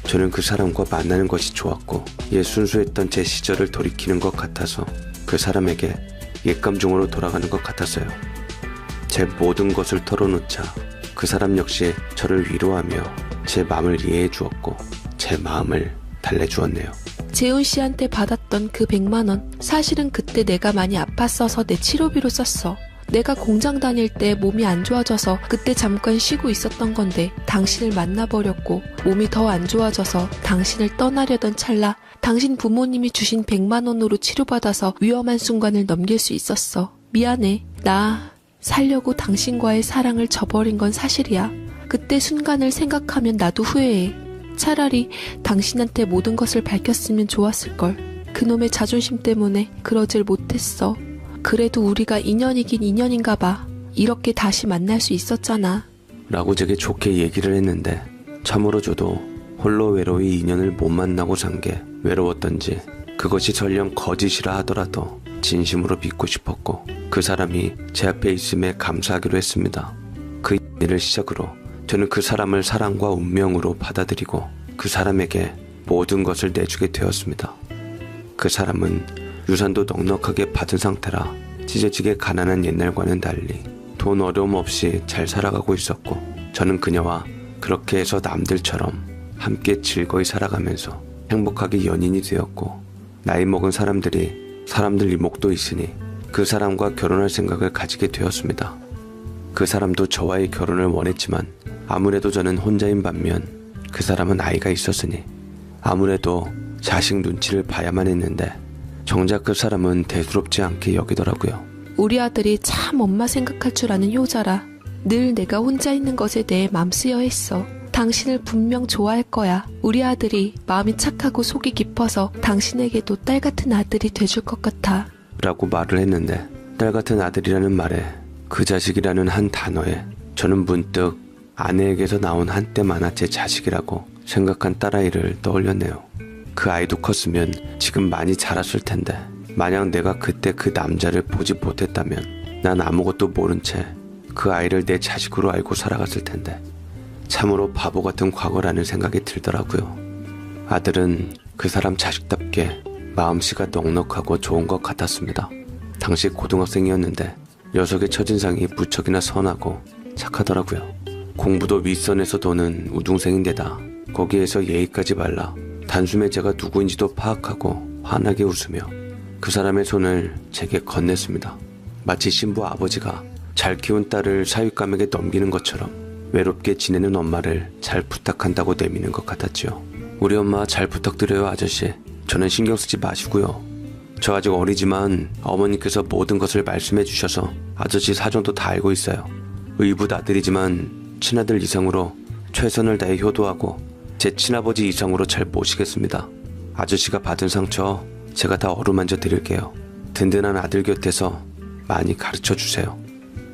저는 그 사람과 만나는 것이 좋았고 옛 순수했던 제 시절을 돌이키는 것 같아서 그 사람에게 옛 감정으로 돌아가는 것 같았어요. 제 모든 것을 털어놓자 그 사람 역시 저를 위로하며 제 마음을 이해해 주었고 제 마음을 달래주었네요. 재훈 씨한테 받았던 그 100만 원, 사실은 그때 내가 많이 아팠어서 내 치료비로 썼어. 내가 공장 다닐 때 몸이 안 좋아져서 그때 잠깐 쉬고 있었던 건데 당신을 만나버렸고 몸이 더 안 좋아져서 당신을 떠나려던 찰나 당신 부모님이 주신 100만 원으로 치료받아서 위험한 순간을 넘길 수 있었어. 미안해. 나 살려고 당신과의 사랑을 저버린 건 사실이야. 그때 순간을 생각하면 나도 후회해. 차라리 당신한테 모든 것을 밝혔으면 좋았을걸. 그놈의 자존심 때문에 그러질 못했어. 그래도 우리가 인연이긴 인연인가 봐. 이렇게 다시 만날 수 있었잖아. 라고 제게 좋게 얘기를 했는데 참으로 저도 홀로 외로이 인연을 못 만나고 산 게 외로웠던지 그것이 설령 거짓이라 하더라도 진심으로 믿고 싶었고 그 사람이 제 앞에 있음에 감사하기로 했습니다. 그 일을 시작으로 저는 그 사람을 사랑과 운명으로 받아들이고 그 사람에게 모든 것을 내주게 되었습니다. 그 사람은 유산도 넉넉하게 받은 상태라 찢어지게 가난한 옛날과는 달리 돈 어려움 없이 잘 살아가고 있었고 저는 그녀와 그렇게 해서 남들처럼 함께 즐거이 살아가면서 행복하게 연인이 되었고 나이 먹은 사람들 이목도 있으니 그 사람과 결혼할 생각을 가지게 되었습니다. 그 사람도 저와의 결혼을 원했지만 아무래도 저는 혼자인 반면 그 사람은 아이가 있었으니 아무래도 자식 눈치를 봐야만 했는데 정작 그 사람은 대수롭지 않게 여기더라고요. 우리 아들이 참 엄마 생각할 줄 아는 효자라 늘 내가 혼자 있는 것에 대해 맘쓰여 했어. 당신을 분명 좋아할 거야. 우리 아들이 마음이 착하고 속이 깊어서 당신에게도 딸 같은 아들이 돼줄 것 같아. 라고 말을 했는데 딸 같은 아들이라는 말에 그 자식이라는 한 단어에 저는 문득 아내에게서 나온 한때 많아 제 자식이라고 생각한 딸아이를 떠올렸네요. 그 아이도 컸으면 지금 많이 자랐을 텐데 만약 내가 그때 그 남자를 보지 못했다면 난 아무것도 모른 채 그 아이를 내 자식으로 알고 살아갔을 텐데 참으로 바보 같은 과거라는 생각이 들더라고요. 아들은 그 사람 자식답게 마음씨가 넉넉하고 좋은 것 같았습니다. 당시 고등학생이었는데 녀석의 첫인상이 무척이나 선하고 착하더라고요. 공부도 윗선에서 도는 우등생인데다 거기에서 예의까지 발라 단숨에 제가 누구인지도 파악하고 환하게 웃으며 그 사람의 손을 제게 건넸습니다. 마치 신부 아버지가 잘 키운 딸을 사윗감에게 넘기는 것처럼 외롭게 지내는 엄마를 잘 부탁한다고 내미는 것 같았지요. 우리 엄마 잘 부탁드려요 아저씨. 저는 신경 쓰지 마시고요. 저 아직 어리지만 어머니께서 모든 것을 말씀해 주셔서 아저씨 사정도 다 알고 있어요. 의붓 아들이지만 친아들 이상으로 최선을 다해 효도하고 제 친아버지 이상으로 잘 모시겠습니다. 아저씨가 받은 상처 제가 다 어루만져 드릴게요. 든든한 아들 곁에서 많이 가르쳐 주세요.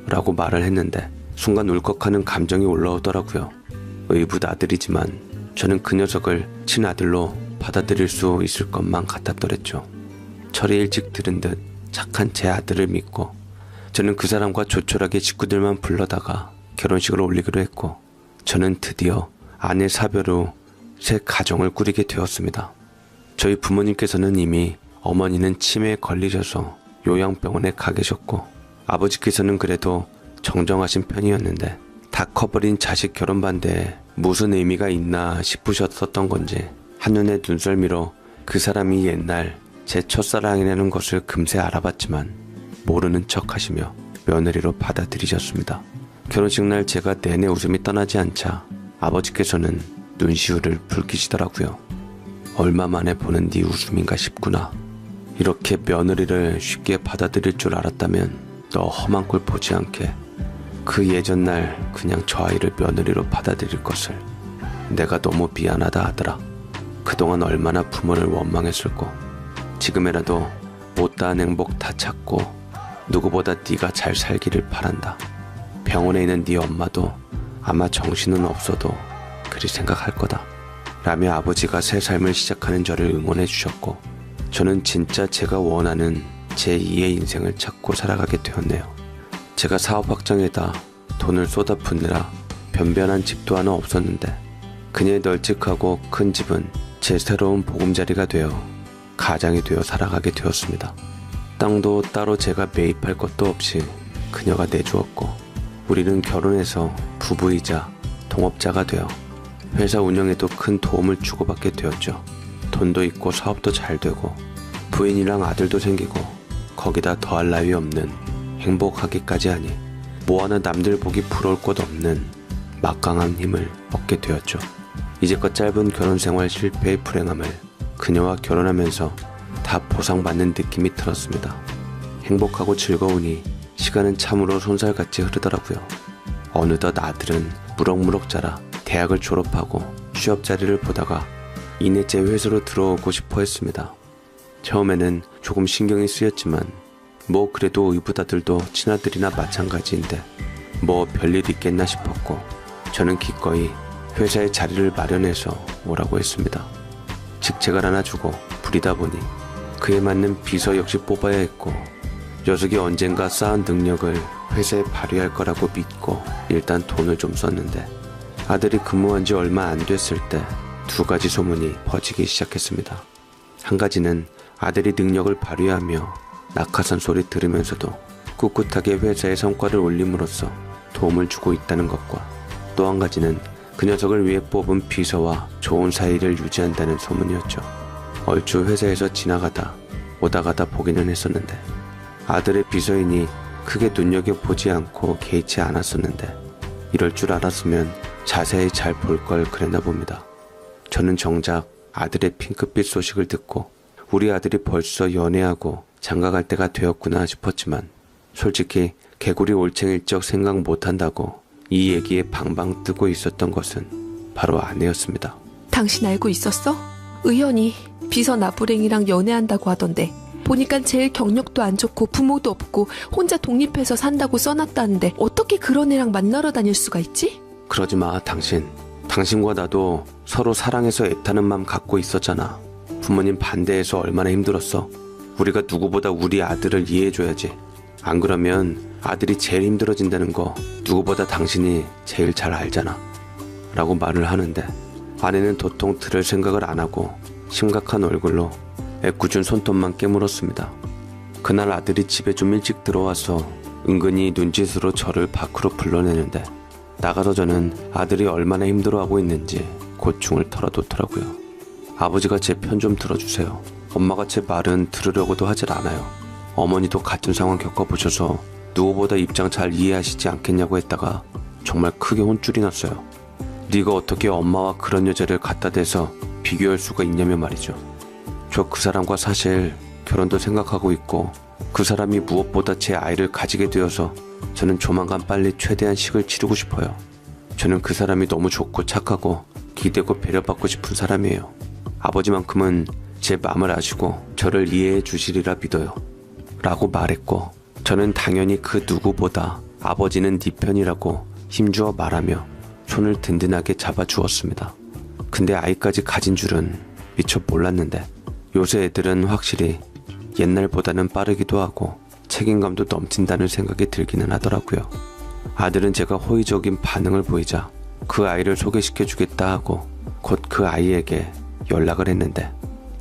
라고 말을 했는데 순간 울컥하는 감정이 올라오더라고요. 의붓 아들이지만 저는 그 녀석을 친아들로 받아들일 수 있을 것만 같았더랬죠. 철이 일찍 들은 듯 착한 제 아들을 믿고 저는 그 사람과 조촐하게 식구들만 불러다가 결혼식을 올리기로 했고 저는 드디어 아내 사별 후 새 가정을 꾸리게 되었습니다. 저희 부모님께서는 이미 어머니는 치매에 걸리셔서 요양병원에 가 계셨고 아버지께서는 그래도 정정하신 편이었는데 다 커버린 자식 결혼 반대에 무슨 의미가 있나 싶으셨었던 건지 한눈에 눈썰미로 그 사람이 옛날 제 첫사랑이라는 것을 금세 알아봤지만 모르는 척 하시며 며느리로 받아들이셨습니다. 결혼식 날 제가 내내 웃음이 떠나지 않자 아버지께서는 눈시울을 붉히시더라고요. 얼마 만에 보는 네 웃음인가 싶구나. 이렇게 며느리를 쉽게 받아들일 줄 알았다면 너 험한 꼴 보지 않게 그 예전 날 그냥 저 아이를 며느리로 받아들일 것을 내가 너무 미안하다 하더라. 그동안 얼마나 부모를 원망했을꼬. 지금이라도 못다한 행복 다 찾고 누구보다 네가 잘 살기를 바란다. 병원에 있는 네 엄마도 아마 정신은 없어도 그리 생각할 거다. 라며 아버지가 새 삶을 시작하는 저를 응원해 주셨고 저는 진짜 제가 원하는 제2의 인생을 찾고 살아가게 되었네요. 제가 사업 확장에다 돈을 쏟아붓느라 변변한 집도 하나 없었는데 그녀의 널찍하고 큰 집은 제 새로운 보금자리가 되어 가장이 되어 살아가게 되었습니다. 땅도 따로 제가 매입할 것도 없이 그녀가 내주었고 우리는 결혼해서 부부이자 동업자가 되어 회사 운영에도 큰 도움을 주고받게 되었죠. 돈도 있고 사업도 잘 되고 부인이랑 아들도 생기고 거기다 더할 나위 없는 행복하기까지 하니 뭐 하나 남들 보기 부러울 것 없는 막강한 힘을 얻게 되었죠. 이제껏 짧은 결혼생활 실패의 불행함을 그녀와 결혼하면서 다 보상받는 느낌이 들었습니다. 행복하고 즐거우니 시간은 참으로 손살같이 흐르더라고요. 어느덧 아들은 무럭무럭 자라 대학을 졸업하고 취업 자리를 보다가 이내째 회사로 들어오고 싶어 했습니다. 처음에는 조금 신경이 쓰였지만 뭐 그래도 의붓아들도 친아들이나 마찬가지인데 뭐 별일 있겠나 싶었고 저는 기꺼이 회사에 자리를 마련해서 오라고 했습니다. 직책을 하나 주고 부리다 보니 그에 맞는 비서 역시 뽑아야 했고 녀석이 언젠가 쌓은 능력을 회사에 발휘할 거라고 믿고 일단 돈을 좀 썼는데 아들이 근무한 지 얼마 안 됐을 때 두 가지 소문이 퍼지기 시작했습니다. 한 가지는 아들이 능력을 발휘하며 낙하산 소리 들으면서도 꿋꿋하게 회사의 성과를 올림으로써 도움을 주고 있다는 것과 또 한 가지는 그 녀석을 위해 뽑은 비서와 좋은 사이를 유지한다는 소문이었죠. 얼추 회사에서 지나가다 오다 가다 보기는 했었는데 아들의 비서이니 크게 눈여겨보지 않고 개의치 않았었는데 이럴 줄 알았으면 자세히 잘 볼 걸 그랬나 봅니다. 저는 정작 아들의 핑크빛 소식을 듣고 우리 아들이 벌써 연애하고 장가갈 때가 되었구나 싶었지만 솔직히 개구리 올챙일 적 생각 못한다고 이 얘기에 방방 뜨고 있었던 것은 바로 아내였습니다. 당신 알고 있었어? 의연이 비서 나부랭이랑 연애한다고 하던데 보니까 제일 경력도 안 좋고 부모도 없고 혼자 독립해서 산다고 써놨다는데 어떻게 그런 애랑 만나러 다닐 수가 있지? 그러지 마, 당신. 당신과 나도 서로 사랑해서 애타는 마음 갖고 있었잖아. 부모님 반대해서 얼마나 힘들었어. 우리가 누구보다 우리 아들을 이해해줘야지. 안 그러면 아들이 제일 힘들어진다는 거 누구보다 당신이 제일 잘 알잖아. 라고 말을 하는데 아내는 도통 들을 생각을 안 하고 심각한 얼굴로 애꿎은 손톱만 깨물었습니다. 그날 아들이 집에 좀 일찍 들어와서 은근히 눈짓으로 저를 밖으로 불러내는데 나가서 저는 아들이 얼마나 힘들어하고 있는지 고충을 털어놓더라고요. 아버지가 제 편 좀 들어주세요. 엄마가 제 말은 들으려고도 하질 않아요. 어머니도 같은 상황 겪어보셔서 누구보다 입장 잘 이해하시지 않겠냐고 했다가 정말 크게 혼쭐이 났어요. 네가 어떻게 엄마와 그런 여자를 갖다 대서 비교할 수가 있냐며 말이죠. 저 그 사람과 사실 결혼도 생각하고 있고 그 사람이 무엇보다 제 아이를 가지게 되어서 저는 조만간 빨리 최대한 식을 치르고 싶어요. 저는 그 사람이 너무 좋고 착하고 기대고 배려받고 싶은 사람이에요. 아버지만큼은 제 마음을 아시고 저를 이해해 주시리라 믿어요. 라고 말했고 저는 당연히 그 누구보다 아버지는 네 편이라고 힘주어 말하며 손을 든든하게 잡아주었습니다. 근데 아이까지 가진 줄은 미처 몰랐는데 요새 애들은 확실히 옛날보다는 빠르기도 하고 책임감도 넘친다는 생각이 들기는 하더라고요. 아들은 제가 호의적인 반응을 보이자 그 아이를 소개시켜주겠다 하고 곧 그 아이에게 연락을 했는데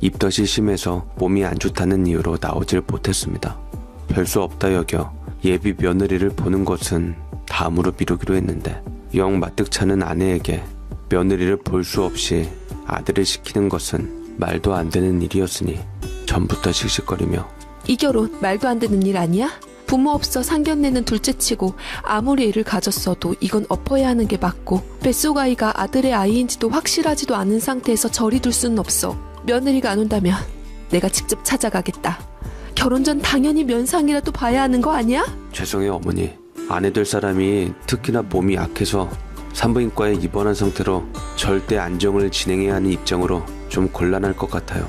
입덧이 심해서 몸이 안 좋다는 이유로 나오질 못했습니다. 별수 없다 여겨 예비 며느리를 보는 것은 다음으로 미루기로 했는데 영 마뜩찮은 아내에게 며느리를 볼 수 없이 아들을 시키는 것은 말도 안 되는 일이었으니 전부터 씩씩거리며 이 결혼 말도 안 되는 일 아니야? 부모 없어 상견례는 둘째치고 아무리 애를 가졌어도 이건 엎어야 하는 게 맞고 뱃속 아이가 아들의 아이인지도 확실하지도 않은 상태에서 저리 둘 수는 없어. 며느리가 안 온다면 내가 직접 찾아가겠다. 결혼 전 당연히 면상이라도 봐야 하는 거 아니야? 죄송해요 어머니. 아내 될 사람이 특히나 몸이 약해서 산부인과에 입원한 상태로 절대 안정을 진행해야 하는 입장으로 좀 곤란할 것 같아요.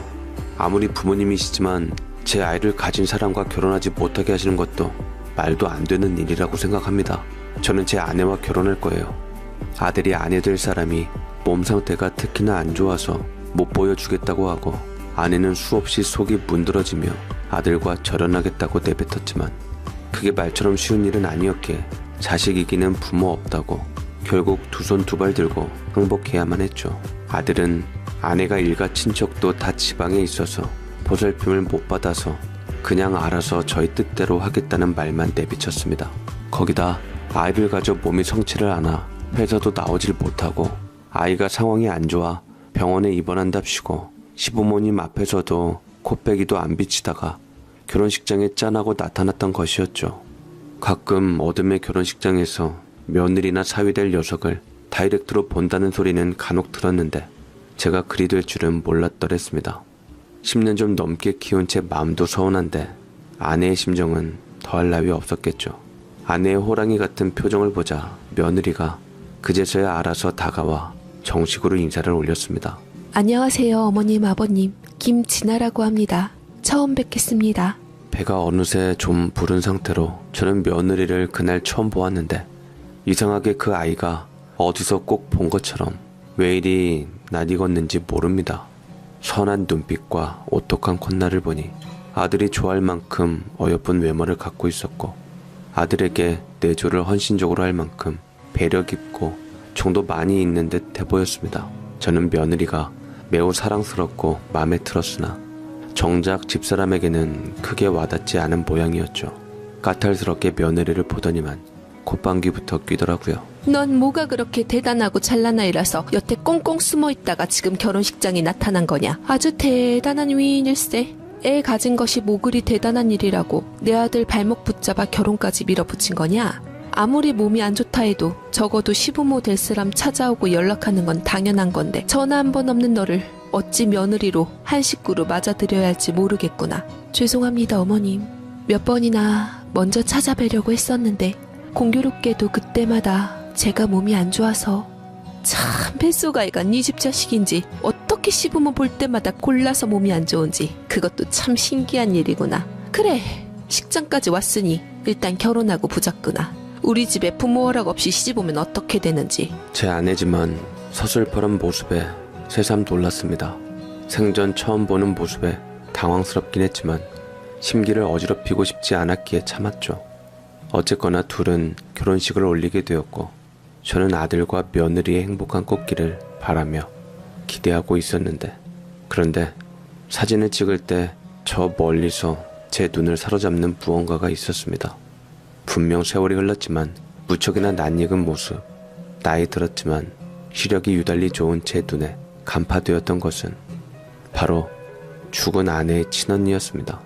아무리 부모님이시지만 제 아이를 가진 사람과 결혼하지 못하게 하시는 것도 말도 안 되는 일이라고 생각합니다. 저는 제 아내와 결혼할 거예요. 아들이 아내 될 사람이 몸 상태가 특히나 안 좋아서 못 보여주겠다고 하고 아내는 수없이 속이 문드러지며 아들과 절연하겠다고 내뱉었지만 그게 말처럼 쉬운 일은 아니었기에 자식 이기는 부모 없다고 결국 두 손 두 발 들고 항복해야만 했죠. 아들은 아내가 일가 친척도 다 지방에 있어서 보살핌을 못 받아서 그냥 알아서 저희 뜻대로 하겠다는 말만 내비쳤습니다. 거기다 아이를 가져 몸이 성치를 않아 회사도 나오질 못하고 아이가 상황이 안 좋아 병원에 입원한답시고 시부모님 앞에서도 코빼기도 안 비치다가 결혼식장에 짠하고 나타났던 것이었죠. 가끔 어둠의 결혼식장에서 며느리나 사위 될 녀석을 다이렉트로 본다는 소리는 간혹 들었는데 제가 그리 될 줄은 몰랐더랬습니다. 10년 좀 넘게 키운 제 마음도 서운한데 아내의 심정은 더할 나위 없었겠죠. 아내의 호랑이 같은 표정을 보자 며느리가 그제서야 알아서 다가와 정식으로 인사를 올렸습니다. 안녕하세요 어머님 아버님 김진아라고 합니다. 처음 뵙겠습니다. 배가 어느새 좀 부른 상태로 저는 며느리를 그날 처음 보았는데 이상하게 그 아이가 어디서 꼭 본 것처럼 왜 이리 낯익었는지 모릅니다. 선한 눈빛과 오똑한 콧날을 보니 아들이 좋아할 만큼 어여쁜 외모를 갖고 있었고 아들에게 내조를 헌신적으로 할 만큼 배려 깊고 정도 많이 있는 듯 해 보였습니다. 저는 며느리가 매우 사랑스럽고 마음에 들었으나 정작 집사람에게는 크게 와닿지 않은 모양이었죠. 까탈스럽게 며느리를 보더니만 콧방귀부터 뀌더라고요. 넌 뭐가 그렇게 대단하고 잘난 아이라서 여태 꽁꽁 숨어 있다가 지금 결혼식장에 나타난 거냐? 아주 대단한 위인일세. 애 가진 것이 뭐 그리 대단한 일이라고 내 아들 발목 붙잡아 결혼까지 밀어붙인 거냐? 아무리 몸이 안 좋다 해도 적어도 시부모 될 사람 찾아오고 연락하는 건 당연한 건데 전화 한 번 없는 너를 어찌 며느리로 한 식구로 맞아들여야 할지 모르겠구나. 죄송합니다 어머님. 몇 번이나 먼저 찾아뵈려고 했었는데 공교롭게도 그때마다 제가 몸이 안 좋아서. 참 뱃속아이가 네 집 자식인지 어떻게 시부모 볼 때마다 골라서 몸이 안 좋은지 그것도 참 신기한 일이구나. 그래 식장까지 왔으니 일단 결혼하고 보자꾸나. 우리 집에 부모 허락 없이 시집 오면 어떻게 되는지. 제 아내지만 서슬퍼런 모습에 새삼 놀랐습니다. 생전 처음 보는 모습에 당황스럽긴 했지만 심기를 어지럽히고 싶지 않았기에 참았죠. 어쨌거나 둘은 결혼식을 올리게 되었고 저는 아들과 며느리의 행복한 꽃길을 바라며 기대하고 있었는데 그런데 사진을 찍을 때 저 멀리서 제 눈을 사로잡는 무언가가 있었습니다. 분명 세월이 흘렀지만 무척이나 낯익은 모습, 나이 들었지만 시력이 유달리 좋은 제 눈에 간파되었던 것은 바로 죽은 아내의 친언니였습니다.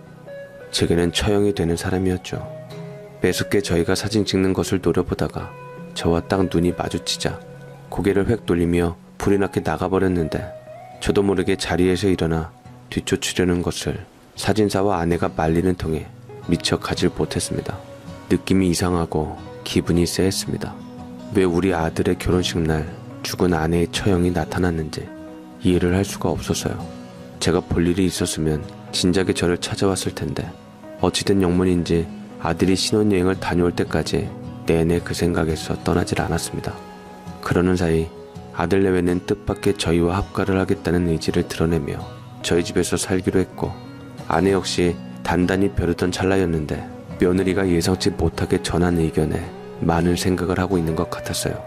제게는 처형이 되는 사람이었죠. 매섭게 저희가 사진 찍는 것을 노려보다가 저와 딱 눈이 마주치자 고개를 획 돌리며 불이 나게 나가버렸는데 저도 모르게 자리에서 일어나 뒤쫓으려는 것을 사진사와 아내가 말리는 통에 미처 가질 못했습니다. 느낌이 이상하고 기분이 쎄했습니다. 왜 우리 아들의 결혼식 날 죽은 아내의 처형이 나타났는지 이해를 할 수가 없어서요. 제가 볼 일이 있었으면 진작에 저를 찾아왔을 텐데 어찌된 영문인지 아들이 신혼여행을 다녀올 때까지 내내 그 생각에서 떠나질 않았습니다. 그러는 사이 아들 내외는 뜻밖의 저희와 합가를 하겠다는 의지를 드러내며 저희 집에서 살기로 했고 아내 역시 단단히 벼르던 찰나였는데 며느리가 예상치 못하게 전한 의견에 많은 생각을 하고 있는 것 같았어요.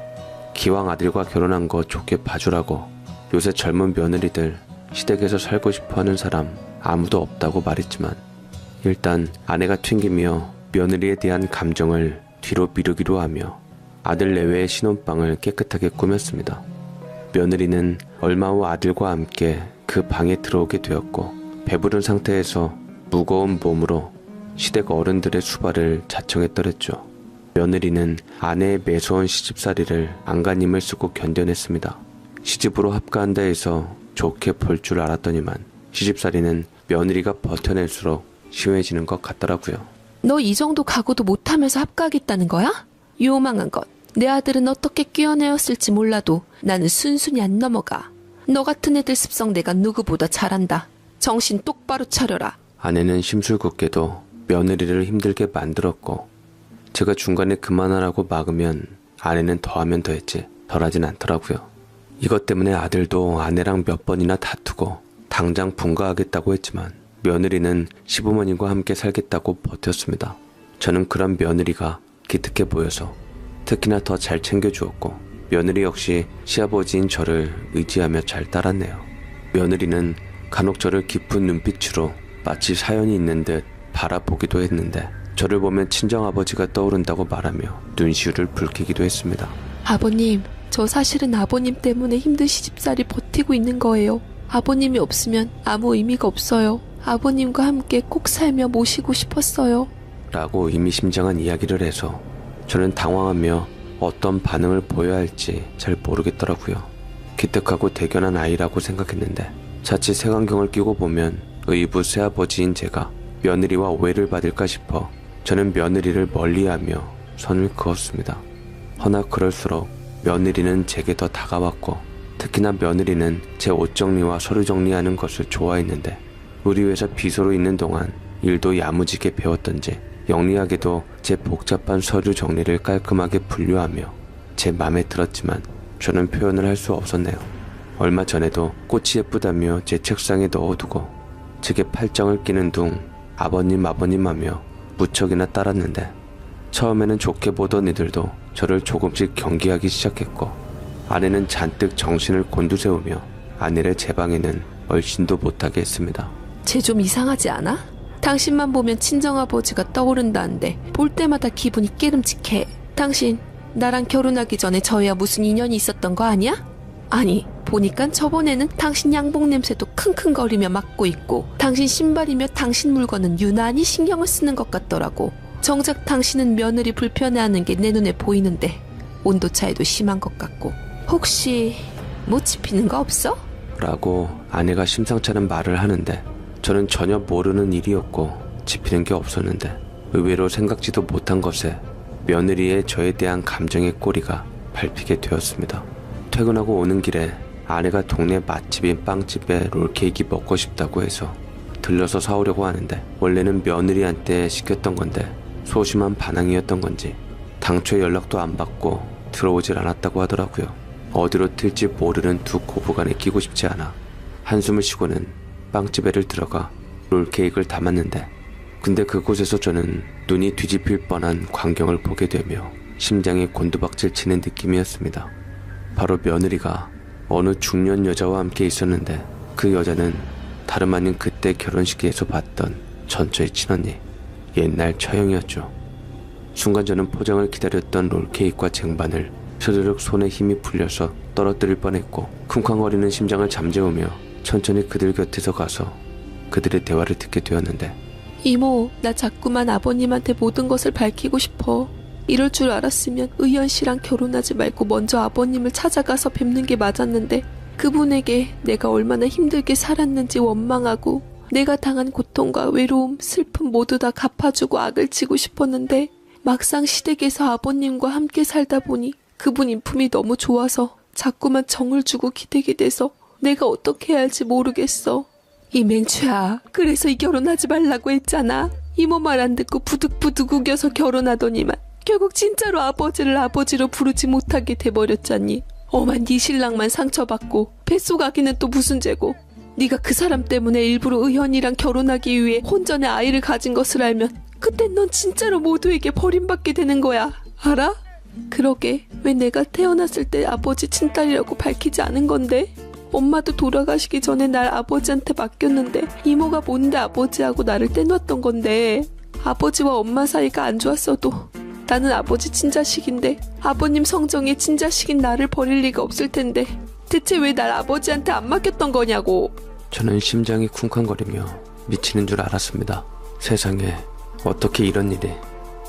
기왕 아들과 결혼한 거 좋게 봐주라고 요새 젊은 며느리들 시댁에서 살고 싶어하는 사람 아무도 없다고 말했지만 일단 아내가 튕기며 며느리에 대한 감정을 뒤로 미루기로 하며 아들 내외의 신혼방을 깨끗하게 꾸몄습니다. 며느리는 얼마 후 아들과 함께 그 방에 들어오게 되었고 배부른 상태에서 무거운 몸으로 시댁 어른들의 수발을 자청했더랬죠. 며느리는 아내의 매서운 시집살이를 안간힘을 쓰고 견뎌냈습니다. 시집으로 합가한다 해서 좋게 볼 줄 알았더니만 시집살이는 며느리가 버텨낼수록 심해지는 것 같더라고요. 너 이 정도 각오도 못하면서 합가하겠다는 거야? 요망한 것. 내 아들은 어떻게 끼어내었을지 몰라도 나는 순순히 안 넘어가. 너 같은 애들 습성 내가 누구보다 잘한다. 정신 똑바로 차려라. 아내는 심술궂게도 며느리를 힘들게 만들었고 제가 중간에 그만하라고 막으면 아내는 더하면 더했지 덜하진 않더라고요. 이것 때문에 아들도 아내랑 몇 번이나 다투고 당장 분가하겠다고 했지만 며느리는 시부모님과 함께 살겠다고 버텼습니다. 저는 그런 며느리가 기특해 보여서 특히나 더 잘 챙겨주었고 며느리 역시 시아버지인 저를 의지하며 잘 따랐네요. 며느리는 간혹 저를 깊은 눈빛으로 마치 사연이 있는 듯 바라보기도 했는데 저를 보면 친정아버지가 떠오른다고 말하며 눈시울을 붉히기도 했습니다. 아버님, 저 사실은 아버님 때문에 힘든 시집살이 버티고 있는 거예요. 아버님이 없으면 아무 의미가 없어요. 아버님과 함께 꼭 살며 모시고 싶었어요. 라고 의미심장한 이야기를 해서 저는 당황하며 어떤 반응을 보여야 할지 잘 모르겠더라고요. 기특하고 대견한 아이라고 생각했는데 자칫 색안경을 끼고 보면 의부 새아버지인 제가 며느리와 오해를 받을까 싶어 저는 며느리를 멀리하며 선을 그었습니다. 허나 그럴수록 며느리는 제게 더 다가왔고 특히나 며느리는 제 옷 정리와 서류 정리하는 것을 좋아했는데 우리 회사 비서로 있는 동안 일도 야무지게 배웠던지 영리하게도 제 복잡한 서류 정리를 깔끔하게 분류하며 제 맘에 들었지만 저는 표현을 할 수 없었네요. 얼마 전에도 꽃이 예쁘다며 제 책상에 넣어두고 제게 팔짱을 끼는 둥 아버님 하며 무척이나 따랐는데 처음에는 좋게 보던 이들도 저를 조금씩 경계하기 시작했고 아내는 잔뜩 정신을 곤두세우며 아내를 제 방에는 얼씬도 못하게 했습니다. 쟤 좀 이상하지 않아? 당신만 보면 친정아버지가 떠오른다는데 볼 때마다 기분이 깨름직해. 당신 나랑 결혼하기 전에 저희와 무슨 인연이 있었던 거 아니야? 아니 보니깐 저번에는 당신 양복 냄새도 킁킁거리며 맡고 있고 당신 신발이며 당신 물건은 유난히 신경을 쓰는 것 같더라고. 정작 당신은 며느리 불편해하는 게 내 눈에 보이는데 온도 차이도 심한 것 같고 혹시 뭐 짚히는 거 없어? 라고 아내가 심상찮은 말을 하는데 저는 전혀 모르는 일이었고 짚히는 게 없었는데 의외로 생각지도 못한 것에 며느리의 저에 대한 감정의 꼬리가 밟히게 되었습니다. 퇴근하고 오는 길에 아내가 동네 맛집인 빵집에 롤케이크 먹고 싶다고 해서 들러서 사오려고 하는데 원래는 며느리한테 시켰던 건데 소심한 반항이었던 건지 당초에 연락도 안 받고 들어오질 않았다고 하더라고요. 어디로 튈지 모르는 두 고부간에 끼고 싶지 않아 한숨을 쉬고는 빵집에를 들어가 롤케이크를 담았는데 근데 그곳에서 저는 눈이 뒤집힐 뻔한 광경을 보게 되며 심장이 곤두박질 치는 느낌이었습니다. 바로 며느리가 어느 중년 여자와 함께 있었는데 그 여자는 다름 아닌 그때 결혼식에서 봤던 전처의 친언니 옛날 처형이었죠. 순간 저는 포장을 기다렸던 롤케이크와 쟁반을 스르륵 손에 힘이 풀려서 떨어뜨릴 뻔했고 쿵쾅거리는 심장을 잠재우며 천천히 그들 곁에서 가서 그들의 대화를 듣게 되었는데 이모, 나 자꾸만 아버님한테 모든 것을 밝히고 싶어. 이럴 줄 알았으면 의연 씨랑 결혼하지 말고 먼저 아버님을 찾아가서 뵙는 게 맞았는데 그분에게 내가 얼마나 힘들게 살았는지 원망하고 내가 당한 고통과 외로움, 슬픔 모두 다 갚아주고 악을 치고 싶었는데 막상 시댁에서 아버님과 함께 살다 보니 그분 인품이 너무 좋아서 자꾸만 정을 주고 기대게 돼서 내가 어떻게 해야 할지 모르겠어. 이 맹추야, 그래서 이 결혼하지 말라고 했잖아. 이모 말 안 듣고 부득부득 우겨서 결혼하더니만 결국 진짜로 아버지를 아버지로 부르지 못하게 돼버렸잖니. 엄한 네 신랑만 상처받고 뱃속 아기는 또 무슨 죄고. 네가 그 사람 때문에 일부러 의현이랑 결혼하기 위해 혼전의 아이를 가진 것을 알면 그땐 넌 진짜로 모두에게 버림받게 되는 거야. 알아? 그러게 왜 내가 태어났을 때 아버지 친딸이라고 밝히지 않은 건데? 엄마도 돌아가시기 전에 날 아버지한테 맡겼는데 이모가 뭔데 아버지하고 나를 떼놨던 건데 아버지와 엄마 사이가 안 좋았어도 나는 아버지 친자식인데 아버님 성정의 친자식인 나를 버릴 리가 없을 텐데 대체 왜 날 아버지한테 안 맡겼던 거냐고. 저는 심장이 쿵쾅거리며 미치는 줄 알았습니다. 세상에 어떻게 이런 일이.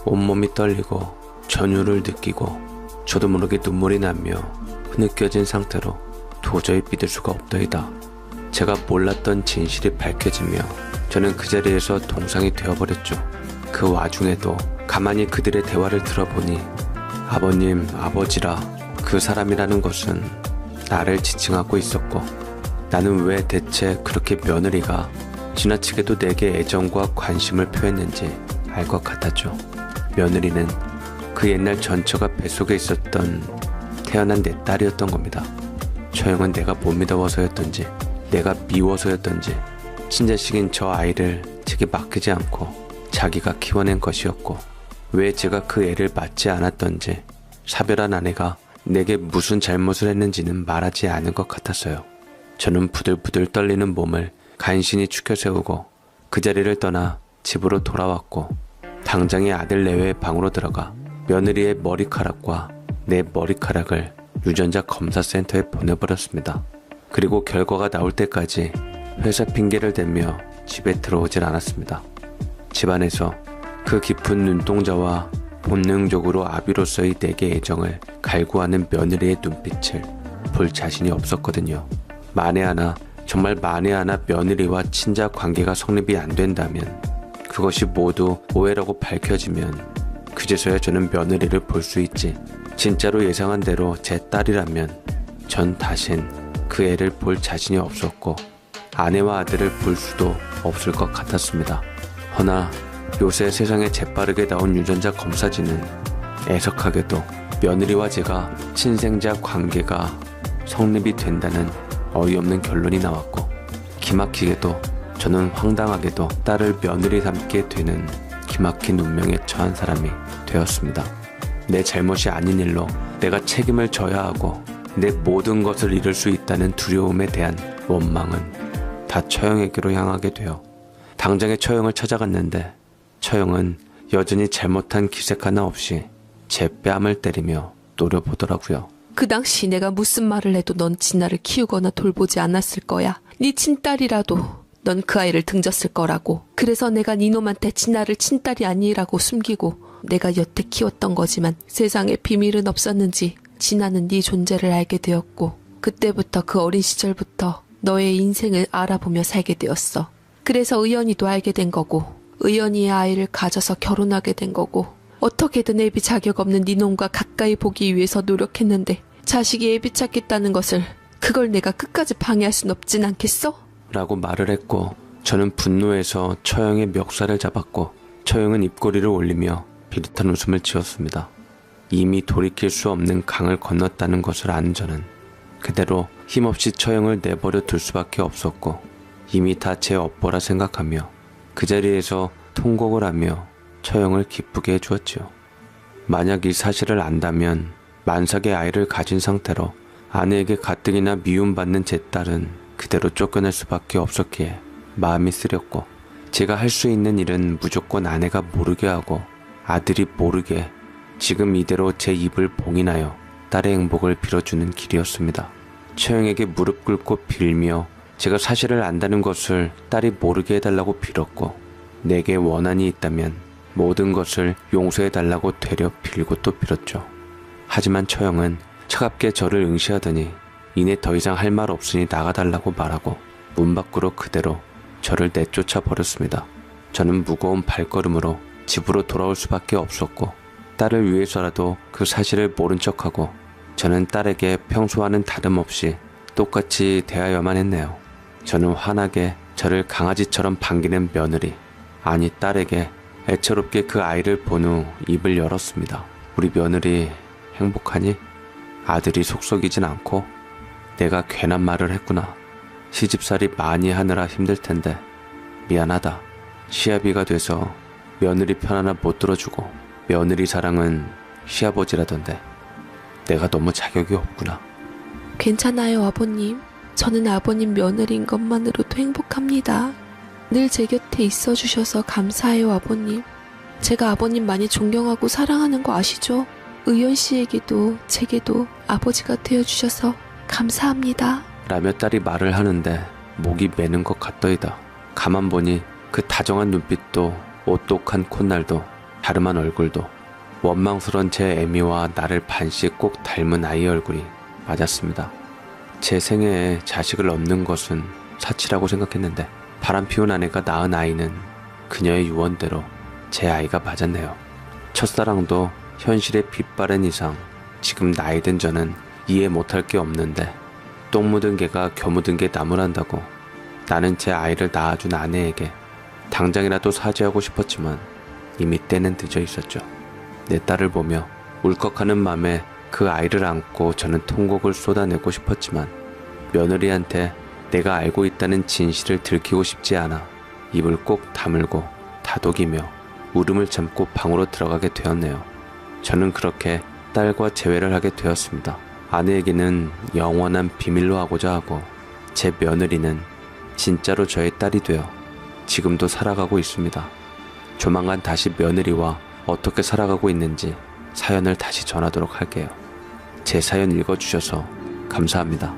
온몸이 떨리고 전율을 느끼고 저도 모르게 눈물이 나며 흐느껴진 상태로 도저히 믿을 수가 없더이다. 제가 몰랐던 진실이 밝혀지며 저는 그 자리에서 동상이 되어버렸죠. 그 와중에도 가만히 그들의 대화를 들어보니 아버님, 아버지라 그 사람이라는 것은 나를 지칭하고 있었고 나는 왜 대체 그렇게 며느리가 지나치게도 내게 애정과 관심을 표했는지 알 것 같았죠. 며느리는 그 옛날 전처가 뱃속에 있었던 태어난 내 딸이었던 겁니다. 처형은 내가 못 믿어서였던지 내가 미워서였던지 친자식인 저 아이를 제게 맡기지 않고 자기가 키워낸 것이었고 왜 제가 그 애를 낳지 않았던지 사별한 아내가 내게 무슨 잘못을 했는지는 말하지 않은 것 같았어요. 저는 부들부들 떨리는 몸을 간신히 축혀세우고 그 자리를 떠나 집으로 돌아왔고 당장의 아들 내외의 방으로 들어가 며느리의 머리카락과 내 머리카락을 유전자 검사센터에 보내버렸습니다. 그리고 결과가 나올 때까지 회사 핑계를 대며 집에 들어오질 않았습니다. 집안에서 그 깊은 눈동자와 본능적으로 아비로서의 내게 애정을 갈구하는 며느리의 눈빛을 볼 자신이 없었거든요. 만에 하나, 정말 만에 하나 며느리와 친자 관계가 성립이 안 된다면 그것이 모두 오해라고 밝혀지면 그제서야 저는 며느리를 볼 수 있지. 진짜로 예상한 대로 제 딸이라면 전 다신 그 애를 볼 자신이 없었고 아내와 아들을 볼 수도 없을 것 같았습니다. 허나 요새 세상에 재빠르게 나온 유전자 검사지는 애석하게도 며느리와 제가 친생자 관계가 성립이 된다는 어이없는 결론이 나왔고, 기막히게도 저는 황당하게도 딸을 며느리 삼게 되는 기막힌 운명에 처한 사람이 되었습니다. 내 잘못이 아닌 일로 내가 책임을 져야 하고 내 모든 것을 잃을 수 있다는 두려움에 대한 원망은 다 처형에게로 향하게 되어 당장에 처형을 찾아갔는데, 처형은 여전히 잘못한 기색 하나 없이 제 뺨을 때리며 노려보더라고요. 그 당시 내가 무슨 말을 해도 넌 진아를 키우거나 돌보지 않았을 거야. 네 친딸이라도 넌 그 아이를 등졌을 거라고. 그래서 내가 네 놈한테 진아를 친딸이 아니라고 숨기고 내가 여태 키웠던 거지만 세상에 비밀은 없었는지 진아는 네 존재를 알게 되었고, 그때부터 그 어린 시절부터 너의 인생을 알아보며 살게 되었어. 그래서 의연이도 알게 된 거고, 의연이의 아이를 가져서 결혼하게 된 거고, 어떻게든 애비 자격 없는 네 놈과 가까이 보기 위해서 노력했는데 자식이 애비 찾겠다는 것을, 그걸 내가 끝까지 방해할 순 없진 않겠어? 라고 말을 했고, 저는 분노해서 처형의 멱살을 잡았고, 처형은 입꼬리를 올리며 비릿한 웃음을 지었습니다. 이미 돌이킬 수 없는 강을 건넜다는 것을 아는 저는 그대로 힘없이 처형을 내버려 둘 수밖에 없었고, 이미 다 제 업보라 생각하며 그 자리에서 통곡을 하며 처형을 기쁘게 해주었지요. 만약 이 사실을 안다면 만삭의 아이를 가진 상태로 아내에게 가뜩이나 미움받는 제 딸은 그대로 쫓겨날 수밖에 없었기에 마음이 쓰렸고, 제가 할 수 있는 일은 무조건 아내가 모르게 하고 아들이 모르게 지금 이대로 제 입을 봉인하여 딸의 행복을 빌어주는 길이었습니다. 처형에게 무릎 꿇고 빌며 제가 사실을 안다는 것을 딸이 모르게 해달라고 빌었고, 내게 원한이 있다면 모든 것을 용서해달라고 되려 빌고 또 빌었죠. 하지만 처형은 차갑게 저를 응시하더니 이내 더 이상 할 말 없으니 나가달라고 말하고 문 밖으로 그대로 저를 내쫓아 버렸습니다. 저는 무거운 발걸음으로 집으로 돌아올 수밖에 없었고, 딸을 위해서라도 그 사실을 모른 척하고 저는 딸에게 평소와는 다름없이 똑같이 대하여만 했네요. 저는 환하게 저를 강아지처럼 반기는 며느리, 아니 딸에게 애처롭게 그 아이를 본 후 입을 열었습니다. 우리 며느리 행복하니? 아들이 속썩이진 않고? 내가 괜한 말을 했구나. 시집살이 많이 하느라 힘들 텐데 미안하다. 시아비가 돼서 며느리 편 하나 못 들어주고, 며느리 사랑은 시아버지라던데 내가 너무 자격이 없구나. 괜찮아요, 아버님. 저는 아버님 며느리인 것만으로도 행복합니다. 늘 제 곁에 있어 주셔서 감사해요, 아버님. 제가 아버님 많이 존경하고 사랑하는 거 아시죠? 의연 씨에게도 제게도 아버지가 되어주셔서 감사합니다. 라며 딸이 말을 하는데 목이 메는 것 같더이다. 가만 보니 그 다정한 눈빛도 오똑한 콧날도 갸름한 얼굴도 원망스런 제 애미와 나를 반씩 꼭 닮은 아이 얼굴이 맞았습니다. 제 생애에 자식을 얻는 것은 사치라고 생각했는데 바람 피운 아내가 낳은 아이는 그녀의 유언대로 제 아이가 맞았네요. 첫사랑도 현실에 빛바랜 이상 지금 나이 든 저는 이해 못할 게 없는데, 똥 묻은 개가 겨 묻은 게 나무란다고 나는 제 아이를 낳아준 아내에게 당장이라도 사죄하고 싶었지만 이미 때는 늦어 있었죠. 내 딸을 보며 울컥하는 맘에 그 아이를 안고 저는 통곡을 쏟아내고 싶었지만 며느리한테 내가 알고 있다는 진실을 들키고 싶지 않아 입을 꼭 다물고 다독이며 울음을 참고 방으로 들어가게 되었네요. 저는 그렇게 딸과 재회를 하게 되었습니다. 아내에게는 영원한 비밀로 하고자 하고, 제 며느리는 진짜로 저의 딸이 되어 지금도 살아가고 있습니다. 조만간 다시 며느리와 어떻게 살아가고 있는지 사연을 다시 전하도록 할게요. 제 사연 읽어주셔서 감사합니다.